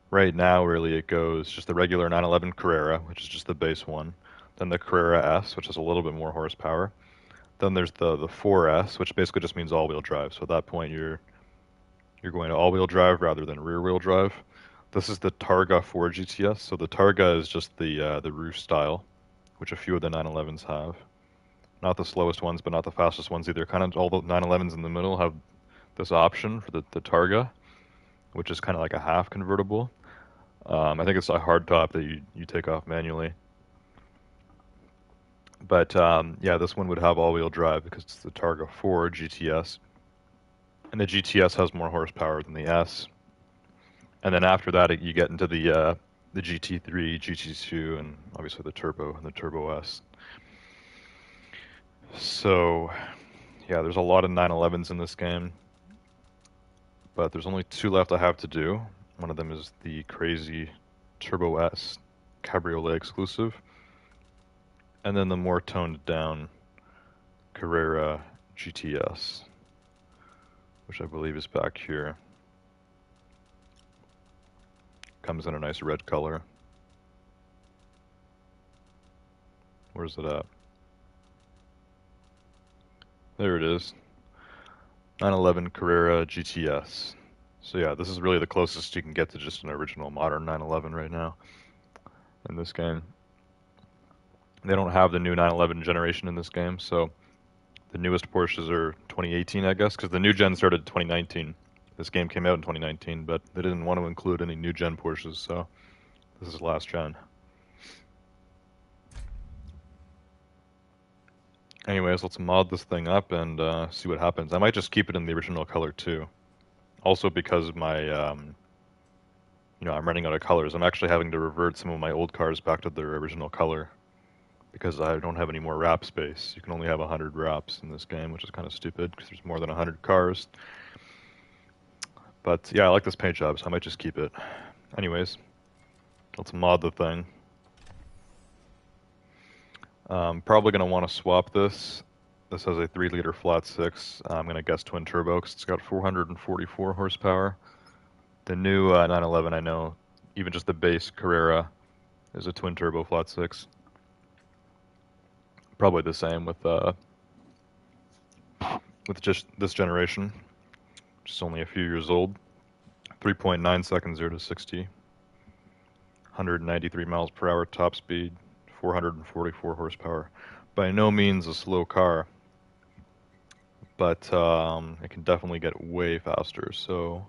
right now, really, it goes just the regular 911 Carrera, which is just the base one. Then the Carrera S, which has a little bit more horsepower. Then there's the 4S, which basically just means all-wheel drive. So at that point, you're going to all-wheel drive rather than rear-wheel drive. This is the Targa 4 GTS. So the Targa is just the roof style, which a few of the 911s have. Not the slowest ones, but not the fastest ones either. Kind of all the 911s in the middle have this option for the Targa, which is kind of like a half convertible. I think it's a hard top that you take off manually. But yeah, this one would have all-wheel drive because it's the Targa 4 GTS. And the GTS has more horsepower than the S. And then after that, you get into the GT3, GT2, and obviously the Turbo and the Turbo S. So, yeah, there's a lot of 911s in this game, but there's only two left I have to do. One of them is the crazy Turbo S Cabriolet exclusive, and then the more toned down Carrera GTS, which I believe is back here. Comes in a nice red color. Where's it at? There it is. 911 Carrera GTS. So yeah, this is really the closest you can get to just an original modern 911 right now in this game. They don't have the new 911 generation in this game, so the newest Porsches are 2018, I guess, because the new gen started in 2019. This game came out in 2019, but they didn't want to include any new gen Porsches, so this is last gen. Anyways, let's mod this thing up and see what happens. I might just keep it in the original color too. Also because my, I'm running out of colors. I'm actually having to revert some of my old cars back to their original color because I don't have any more wrap space. You can only have 100 wraps in this game, which is kind of stupid because there's more than 100 cars. But yeah, I like this paint job, so I might just keep it. Anyways, let's mod the thing. Probably going to want to swap this. This has a 3-liter flat 6. I'm going to guess twin turbo because it's got 444 horsepower. The new 911, I know, even just the base Carrera is a twin turbo flat 6. Probably the same with just this generation, which is only a few years old. 3.9 seconds 0 to 60. 193 miles per hour top speed. 444 horsepower. By no means a slow car, but it can definitely get way faster. So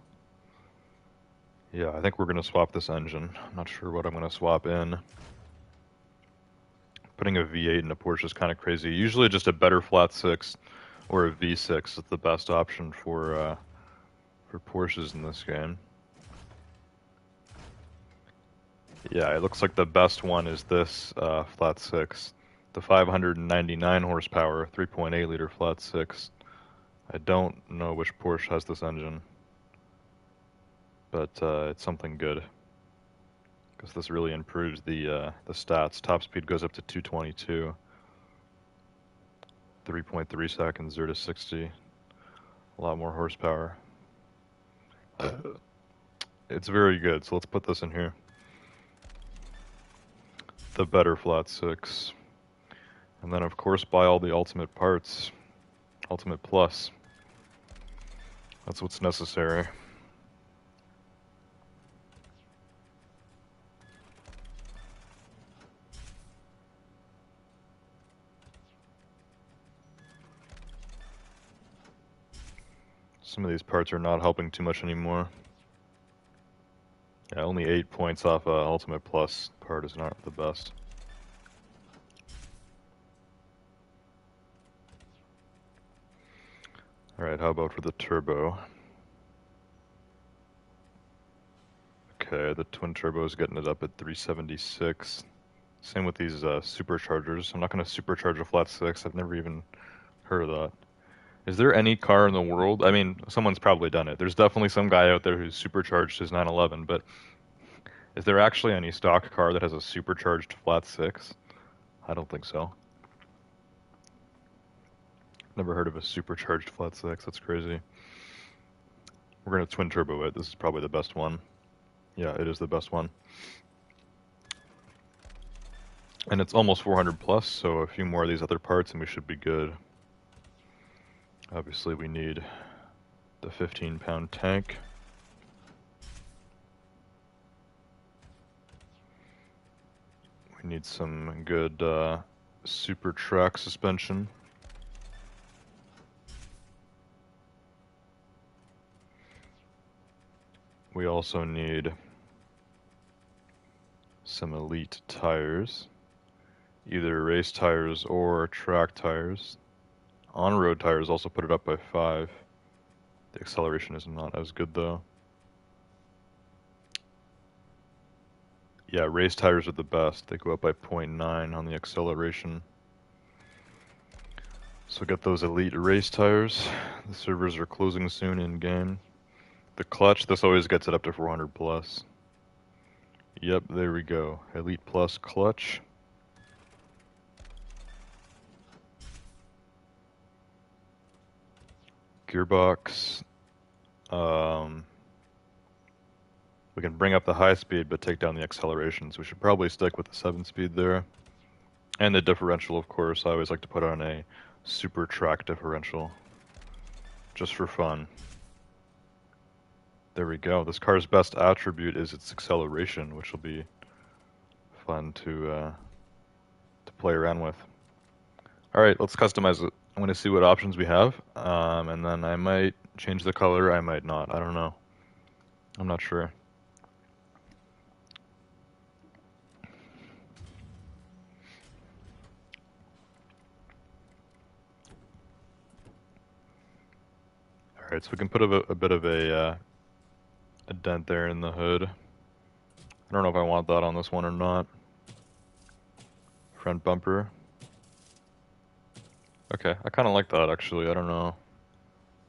yeah, I think we're going to swap this engine. I'm not sure what I'm going to swap in. Putting a V8 in a Porsche is kind of crazy. Usually just a better flat 6 or a V6 is the best option for Porsches in this game. Yeah, it looks like the best one is this flat 6. The 599 horsepower, 3.8 liter flat 6. I don't know which Porsche has this engine, but it's something good because this really improves the stats. Top speed goes up to 222. 3.3 seconds 0 to 60. A lot more horsepower. It's very good, so let's put this in here. The better flat 6. And then of course buy all the ultimate parts. Ultimate Plus. That's what's necessary. Some of these parts are not helping too much anymore. Yeah, only 8 points off Ultimate Plus part is not the best. Alright, how about for the turbo? Okay, the twin turbo is getting it up at 376. Same with these superchargers. I'm not going to supercharge a flat 6. I've never even heard of that. Is there any car in the world? I mean, someone's probably done it. There's definitely some guy out there who's supercharged his 911, but is there actually any stock car that has a supercharged flat six? I don't think so. Never heard of a supercharged flat six. That's crazy. We're gonna twin turbo it. This is probably the best one. Yeah, it is the best one. And it's almost 400 plus, so a few more of these other parts and we should be good. Obviously we need the 15-pound tank. We need some good super track suspension. We also need some elite tires, either race tires or track tires. On-road tires also put it up by 5. The acceleration is not as good though. Yeah, race tires are the best. They go up by 0.9 on the acceleration. So get those elite race tires. The servers are closing soon in game. The clutch, this always gets it up to 400 plus. Yep, there we go. Elite plus clutch. Gearbox. We can bring up the high speed but take down the acceleration, so we should probably stick with the 7-speed there. And the differential, of course, I always like to put on a super track differential, just for fun. There we go. This car's best attribute is its acceleration, which will be fun to play around with. Alright, let's customize it. I'm going to see what options we have, and then I might change the color, I might not. I don't know. I'm not sure. Alright, so we can put a bit of a dent there in the hood. I don't know if I want that on this one or not. Front bumper. Okay, I kind of like that actually. I don't know.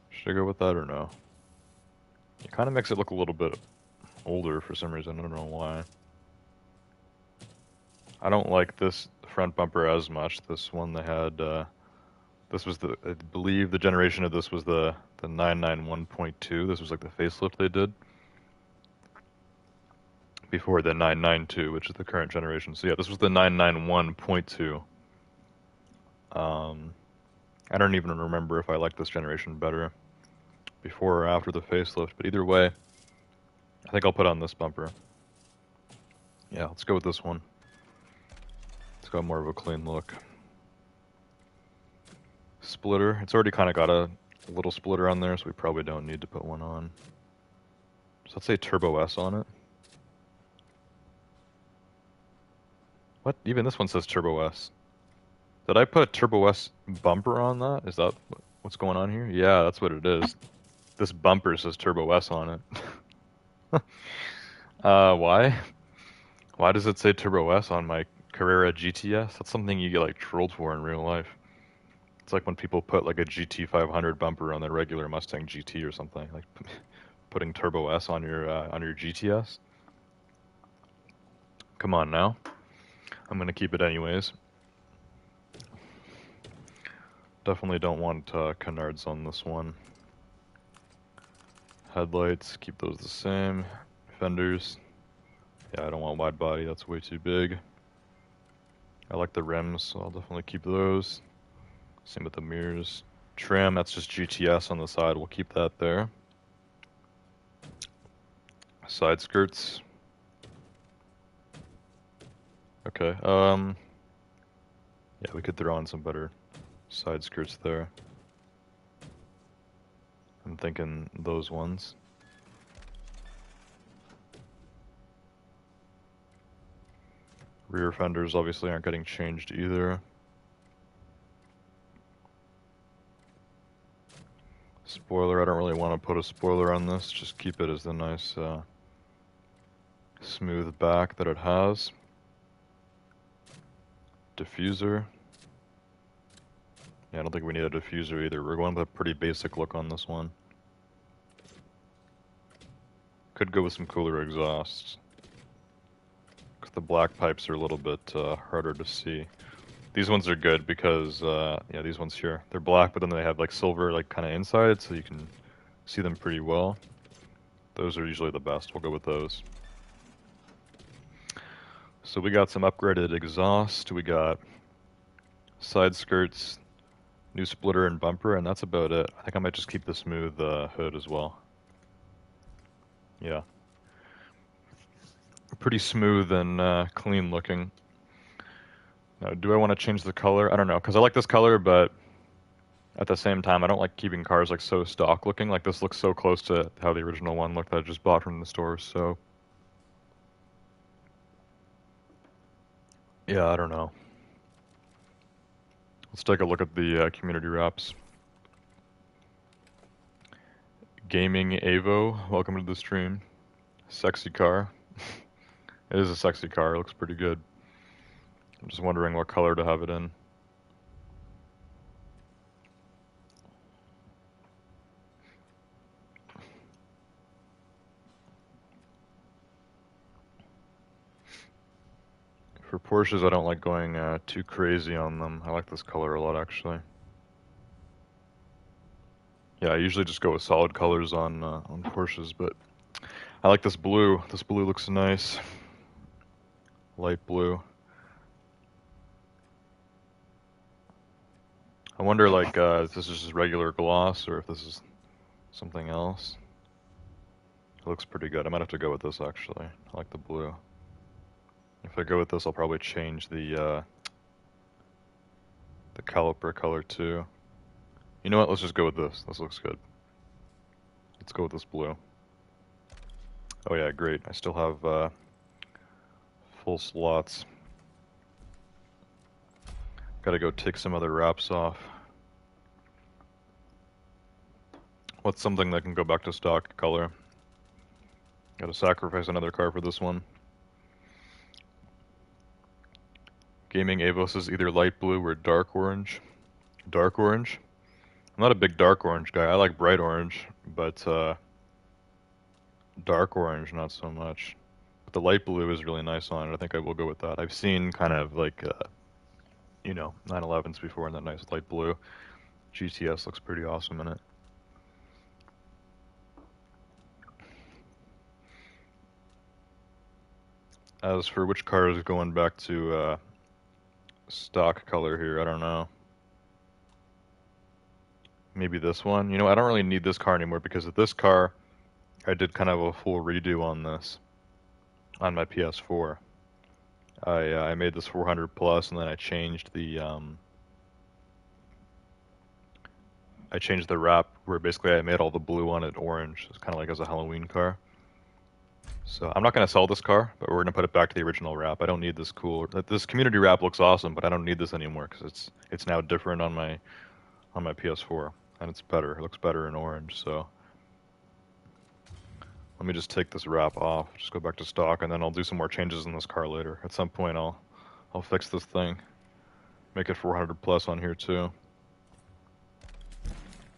Should I go with that or no? It kind of makes it look a little bit older for some reason. I don't know why. I don't like this front bumper as much. This one they had, this was the, I believe the generation of this was the 991.2. This was like the facelift they did before the 992, which is the current generation. So yeah, this was the 991.2. I don't even remember if I like this generation better before or after the facelift, but either way, I think I'll put on this bumper. Yeah, let's go with this one. It's got more of a clean look. Splitter, it's already kind of got a little splitter on there, so we probably don't need to put one on. So let's say Turbo S on it. What? Even this one says Turbo S. Did I put a Turbo S bumper on that? Is that what's going on here? Yeah, that's what it is. This bumper says Turbo S on it. Why? Why does it say Turbo S on my Carrera GTS? That's something you get like trolled for in real life. It's like when people put like a GT500 bumper on their regular Mustang GT or something, like putting Turbo S on your GTS. Come on now. I'm gonna keep it anyways. Definitely don't want canards on this one. Headlights, keep those the same. Fenders. Yeah, I don't want wide body, that's way too big. I like the rims, so I'll definitely keep those. Same with the mirrors. Trim, that's just GTS on the side, we'll keep that there. Side skirts. Okay, yeah, we could throw on some better side skirts there. I'm thinking those ones. Rear fenders obviously aren't getting changed either. Spoiler, I don't really want to put a spoiler on this, just keep it as the nice smooth back that it has. Diffuser. Yeah, I don't think we need a diffuser either. We're going with a pretty basic look on this one. Could go with some cooler exhausts. Because the black pipes are a little bit harder to see. These ones are good because, yeah, these ones here, they're black, but then they have like silver like kind of inside, so you can see them pretty well. Those are usually the best. We'll go with those. So we got some upgraded exhaust. We got side skirts, new splitter and bumper, and that's about it. I think I might just keep the smooth hood as well. Yeah. Pretty smooth and clean looking. Now, do I want to change the color? I don't know, because I like this color, but at the same time, I don't like keeping cars like so stock looking. Like this looks so close to how the original one looked that I just bought from the store, so yeah, I don't know. Let's take a look at the community wraps. Gaming Avo, welcome to the stream. Sexy car. It is a sexy car, it looks pretty good. I'm just wondering what color to have it in. For Porsches, I don't like going too crazy on them. I like this color a lot, actually. Yeah, I usually just go with solid colors on Porsches, but I like this blue. This blue looks nice. Light blue. I wonder, like, if this is just regular gloss or if this is something else. It looks pretty good. I might have to go with this, actually. I like the blue. If I go with this, I'll probably change the caliper color, too. You know what? Let's just go with this. This looks good. Let's go with this blue. Oh yeah, great. I still have full slots. Gotta go take some other wraps off. What's something that can go back to stock color? Gotta sacrifice another car for this one. Gaming Avos is either light blue or dark orange. Dark orange? I'm not a big dark orange guy. I like bright orange, but dark orange not so much. But the light blue is really nice on it. I think I will go with that. I've seen kind of like, you know, 911s before in that nice light blue. GTS looks pretty awesome in it. As for which car is going back to stock color here, I don't know. Maybe this one. You know, I don't really need this car anymore because of this car, I did kind of a full redo on this, on my PS4. I made this 400 plus, and then I changed the wrap where basically I made all the blue on it orange. It's kind of like as a Halloween car. So I'm not going to sell this car, but we're going to put it back to the original wrap. I don't need this cool. This community wrap looks awesome, but I don't need this anymore because it's now different on my PS4, and it's better. It looks better in orange. So let me just take this wrap off, just go back to stock, and then I'll do some more changes in this car later. At some point, I'll fix this thing, make it 400 plus on here too.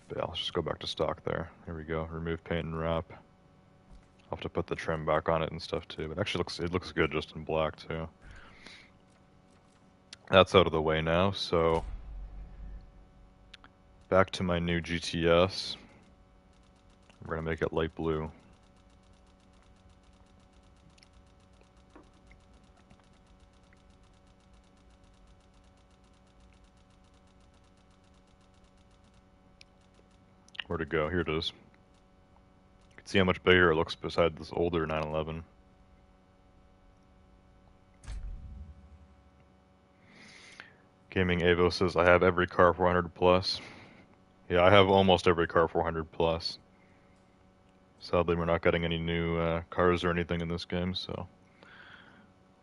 But yeah, let's just go back to stock there. Here we go. Remove paint and wrap. I'll have to put the trim back on it and stuff too. But actually, it looks good just in black too. That's out of the way now. So back to my new GTS. We're gonna make it light blue. Where'd it go? Here it is. You can see how much bigger it looks beside this older 911. Gaming Avo says, I have every car 400 plus. Yeah, I have almost every car 400 plus. Sadly, we're not getting any new cars or anything in this game, so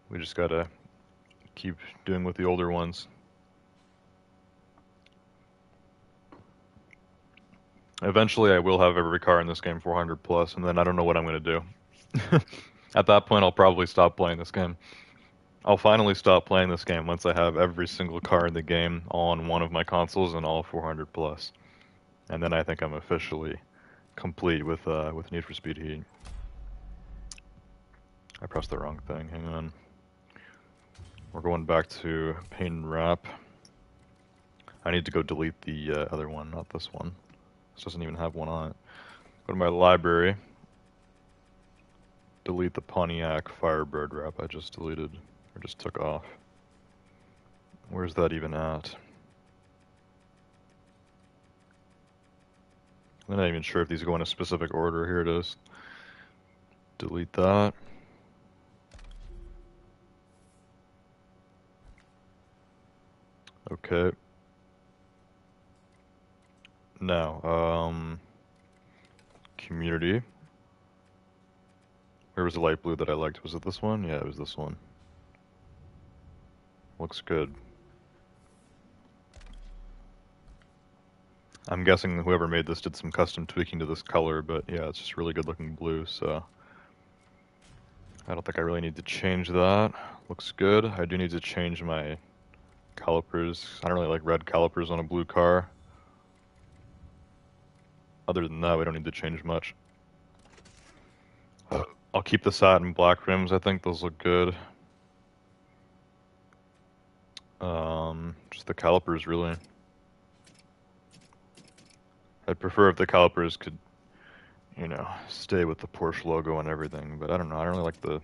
we just gotta keep doing with the older ones. Eventually, I will have every car in this game 400 plus, and then I don't know what I'm gonna do. At that point, I'll probably stop playing this game. I'll finally stop playing this game once I have every single car in the game all on one of my consoles and all 400 plus. And then I think I'm officially complete with Need for Speed Heat. I pressed the wrong thing, hang on. We're going back to Paint and Wrap. I need to go delete the other one, not this one. This doesn't even have one on it. Go to my library. Delete the Pontiac Firebird wrap I just deleted, or just took off. Where's that even at? I'm not even sure if these go in a specific order. Here it is. Delete that. Okay. Now, community. Where was the light blue that I liked? Was it this one? Yeah, it was this one. Looks good. I'm guessing whoever made this did some custom tweaking to this color, but yeah, it's just really good looking blue, so I don't think I really need to change that. Looks good. I do need to change my calipers. I don't really like red calipers on a blue car. Other than that, we don't need to change much. I'll keep the satin black rims. I think those look good. Just the calipers, really. I'd prefer if the calipers could, you know, stay with the Porsche logo and everything, but I don't know. I don't really like the...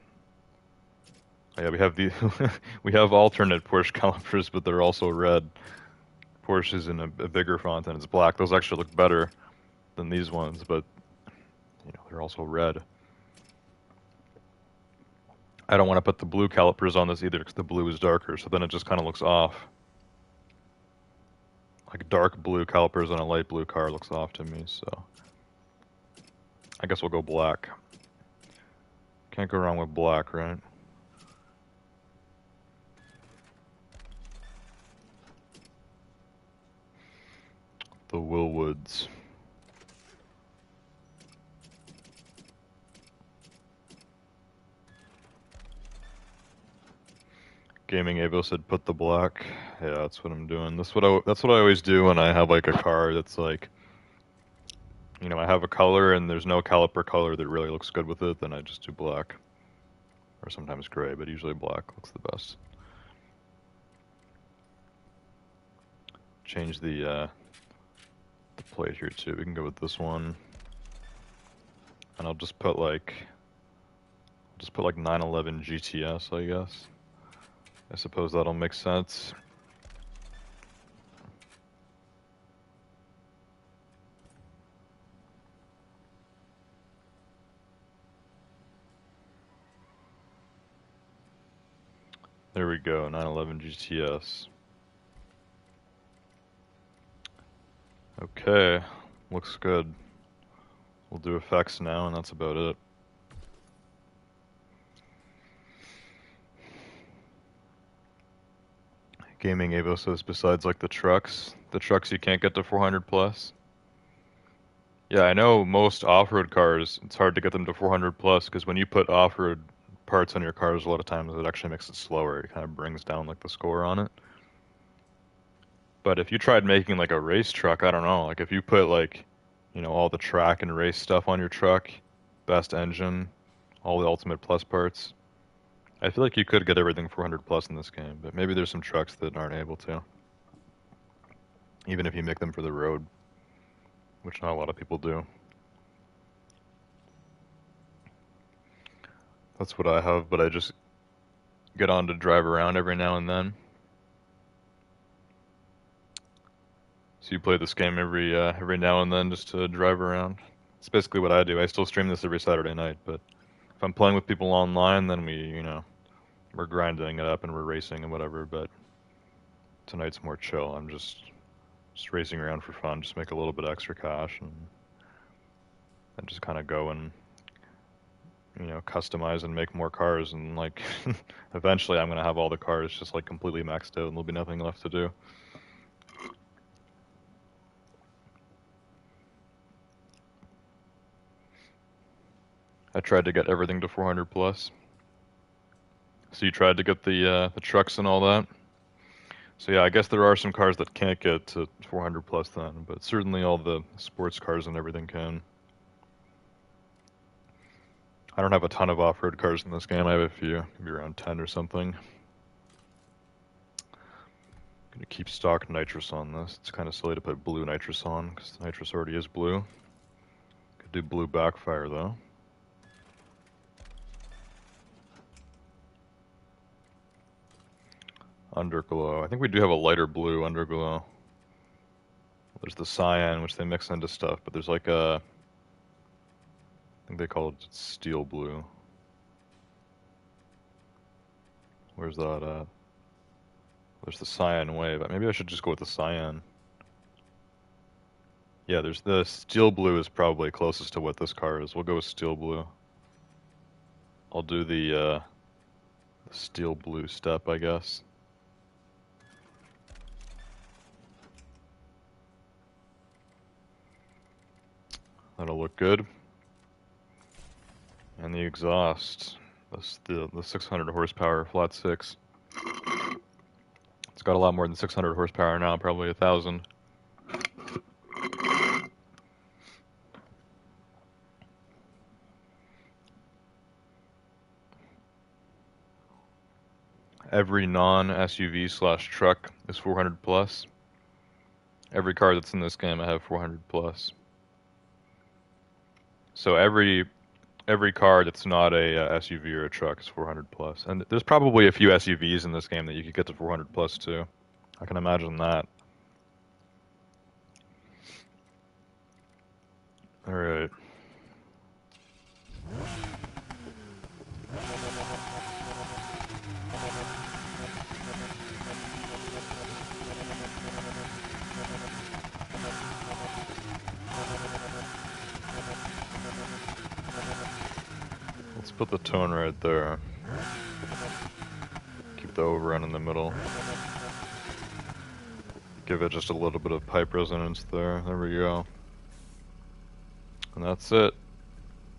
Oh, yeah, we have the we have alternate Porsche calipers, but they're also red. Porsche's in a bigger font and it's black. Those actually look better than these ones, but you know, they're also red. I don't want to put the blue calipers on this either because the blue is darker, so then it just kind of looks off. Like dark blue calipers on a light blue car looks off to me, so I guess we'll go black. Can't go wrong with black, right? The Willwoods. Gaming Avo said put the black. Yeah, that's what I'm doing. That's what I always do when I have like a car that's like, you know, I have a color and there's no caliper color that really looks good with it, then I just do black. Or sometimes gray, but usually black looks the best. Change the plate here too. We can go with this one. And I'll just put like 911 GTS, I guess. I suppose that'll make sense. There we go, 911 GTS. Okay, looks good. We'll do effects now, and that's about it. Gaming Avo says besides like the trucks you can't get to 400 plus. Yeah, I know most off-road cars, it's hard to get them to 400 plus because when you put off-road parts on your cars, a lot of times it actually makes it slower. It kind of brings down like the score on it. But if you tried making like a race truck, I don't know, like if you put like, you know, all the track and race stuff on your truck, best engine, all the Ultimate Plus parts, I feel like you could get everything 400 plus in this game, but maybe there's some trucks that aren't able to. Even if you make them for the road, which not a lot of people do. That's what I have, but I just get on to drive around every now and then. So you play this game every now and then just to drive around. It's basically what I do. I still stream this every Saturday night, but if I'm playing with people online, then we, you know, we're grinding it up and we're racing and whatever, but tonight's more chill. I'm just racing around for fun, just make a little bit extra cash and just kind of go and, you know, customize and make more cars and like eventually I'm going to have all the cars just like completely maxed out and there'll be nothing left to do. I tried to get everything to 400 plus. So you tried to get the trucks and all that. So yeah, I guess there are some cars that can't get to 400 plus then, but certainly all the sports cars and everything can. I don't have a ton of off-road cars in this game. I have a few, maybe around 10 or something. Gonna keep stock nitrous on this. It's kind of silly to put blue nitrous on because the nitrous already is blue. Could do blue backfire though. Underglow. I think we do have a lighter blue underglow. There's the cyan, which they mix into stuff, but there's like a, I think they call it steel blue. Where's that at? There's the cyan wave. Maybe I should just go with the cyan. Yeah, there's the steel blue is probably closest to what this car is. We'll go with steel blue. I'll do the steel blue step, I guess. That'll look good. And the exhaust. That's the 600 horsepower flat six. It's got a lot more than 600 horsepower now, probably 1,000. Every non-SUV slash truck is 400 plus. Every car that's in this game I have 400 plus. So every car that's not a SUV or a truck is 400 plus. And there's probably a few SUVs in this game that you could get to 400 plus too. I can imagine that. Alright. Let's put the tone right there. Keep the overrun in the middle. Give it just a little bit of pipe resonance there. There we go. And that's it.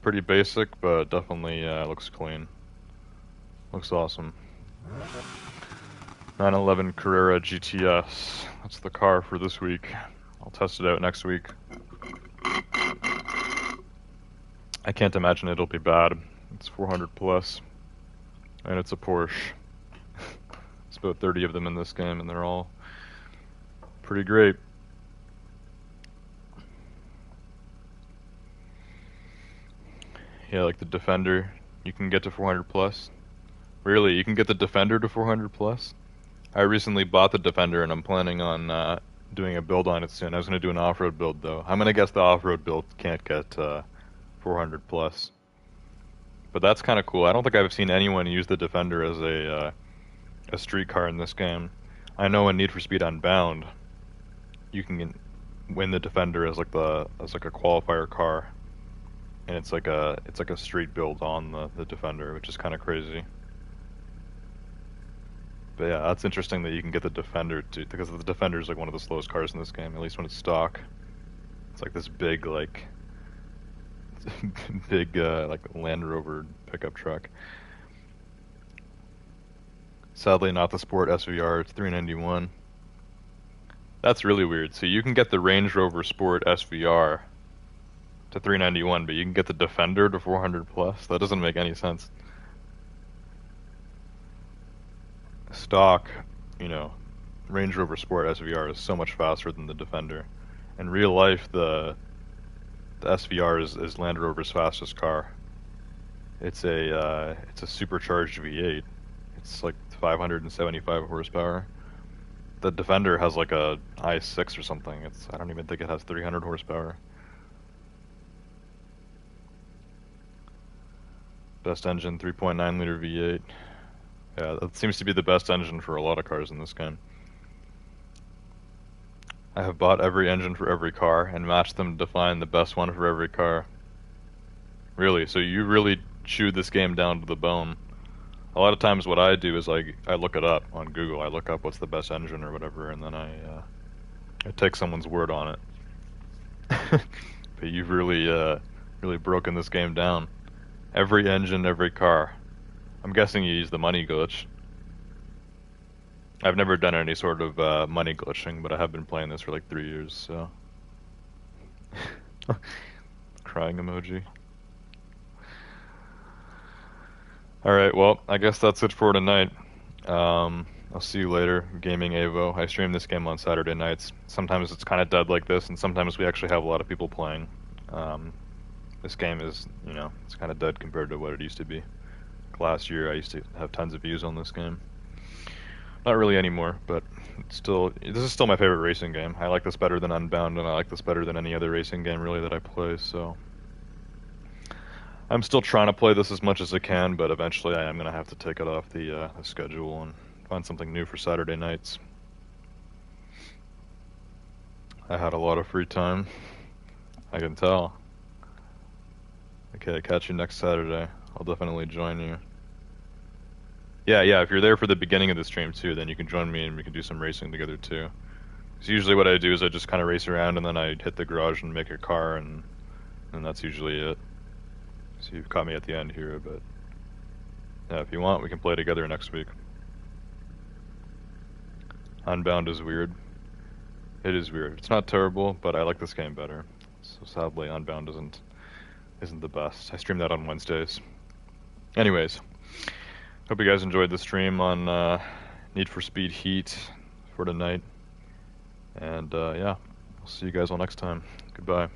Pretty basic, but definitely looks clean. Looks awesome. 911 Carrera GTS. That's the car for this week. I'll test it out next week. I can't imagine it'll be bad. It's 400 plus. And it's a Porsche. There's about 30 of them in this game, and they're all pretty great. Yeah, like the Defender, you can get to 400 plus. Really, you can get the Defender to 400 plus? I recently bought the Defender and I'm planning on doing a build on it soon. I was going to do an off-road build though. I'm going to guess the off-road build can't get 400 plus. But that's kind of cool. I don't think I've seen anyone use the Defender as a street car in this game. I know in Need for Speed Unbound, you can win the Defender as like a qualifier car. And it's like a street build on the Defender, which is kind of crazy. But yeah, that's interesting that you can get the Defender too, because the Defender is like one of the slowest cars in this game, at least when it's stock. It's like this big like Land Rover pickup truck. Sadly, not the Sport SVR. It's 391. That's really weird. So you can get the Range Rover Sport SVR to 391, but you can get the Defender to 400 plus. That doesn't make any sense. Stock, Range Rover Sport SVR is so much faster than the Defender. In real life, the SVR is Land Rover's fastest car. It's a supercharged V8. It's like 575 horsepower. The Defender has like a i6 or something. I don't even think it has 300 horsepower. Best engine, 3.9 liter V8. Yeah, that seems to be the best engine for a lot of cars in this game. I have bought every engine for every car and matched them to find the best one for every car. Really? So you really chewed this game down to the bone. A lot of times what I do is I look it up on Google. I look up what's the best engine or whatever, and then I take someone's word on it. But you've really broken this game down. Every engine, every car. I'm guessing you use the money glitch. I've never done any sort of money glitching, but I have been playing this for like 3 years, so. Crying emoji. Alright, well, I guess that's it for tonight. I'll see you later, Gaming Avo. I stream this game on Saturday nights. Sometimes it's kind of dead like this, and sometimes we actually have a lot of people playing. This game is, you know, it's kind of dead compared to what it used to be. Last year I used to have tons of views on this game. Not really anymore, but it's still, this is still my favorite racing game. I like this better than Unbound, and I like this better than any other racing game really that I play, so. I'm still trying to play this as much as I can, but eventually I am going to have to take it off the schedule and find something new for Saturday nights. I had a lot of free time. I can tell. Okay, catch you next Saturday. I'll definitely join you. Yeah, if you're there for the beginning of the stream too, then you can join me and we can do some racing together too. Because usually what I do is I just kind of race around and then I hit the garage and make a car, and that's usually it. So you've caught me at the end here, but yeah, if you want, we can play together next week. Unbound is weird. It is weird. It's not terrible, but I like this game better. So sadly, Unbound isn't the best. I stream that on Wednesdays. Anyways, hope you guys enjoyed the stream on Need for Speed Heat for tonight. And yeah, I'll see you guys all next time. Goodbye.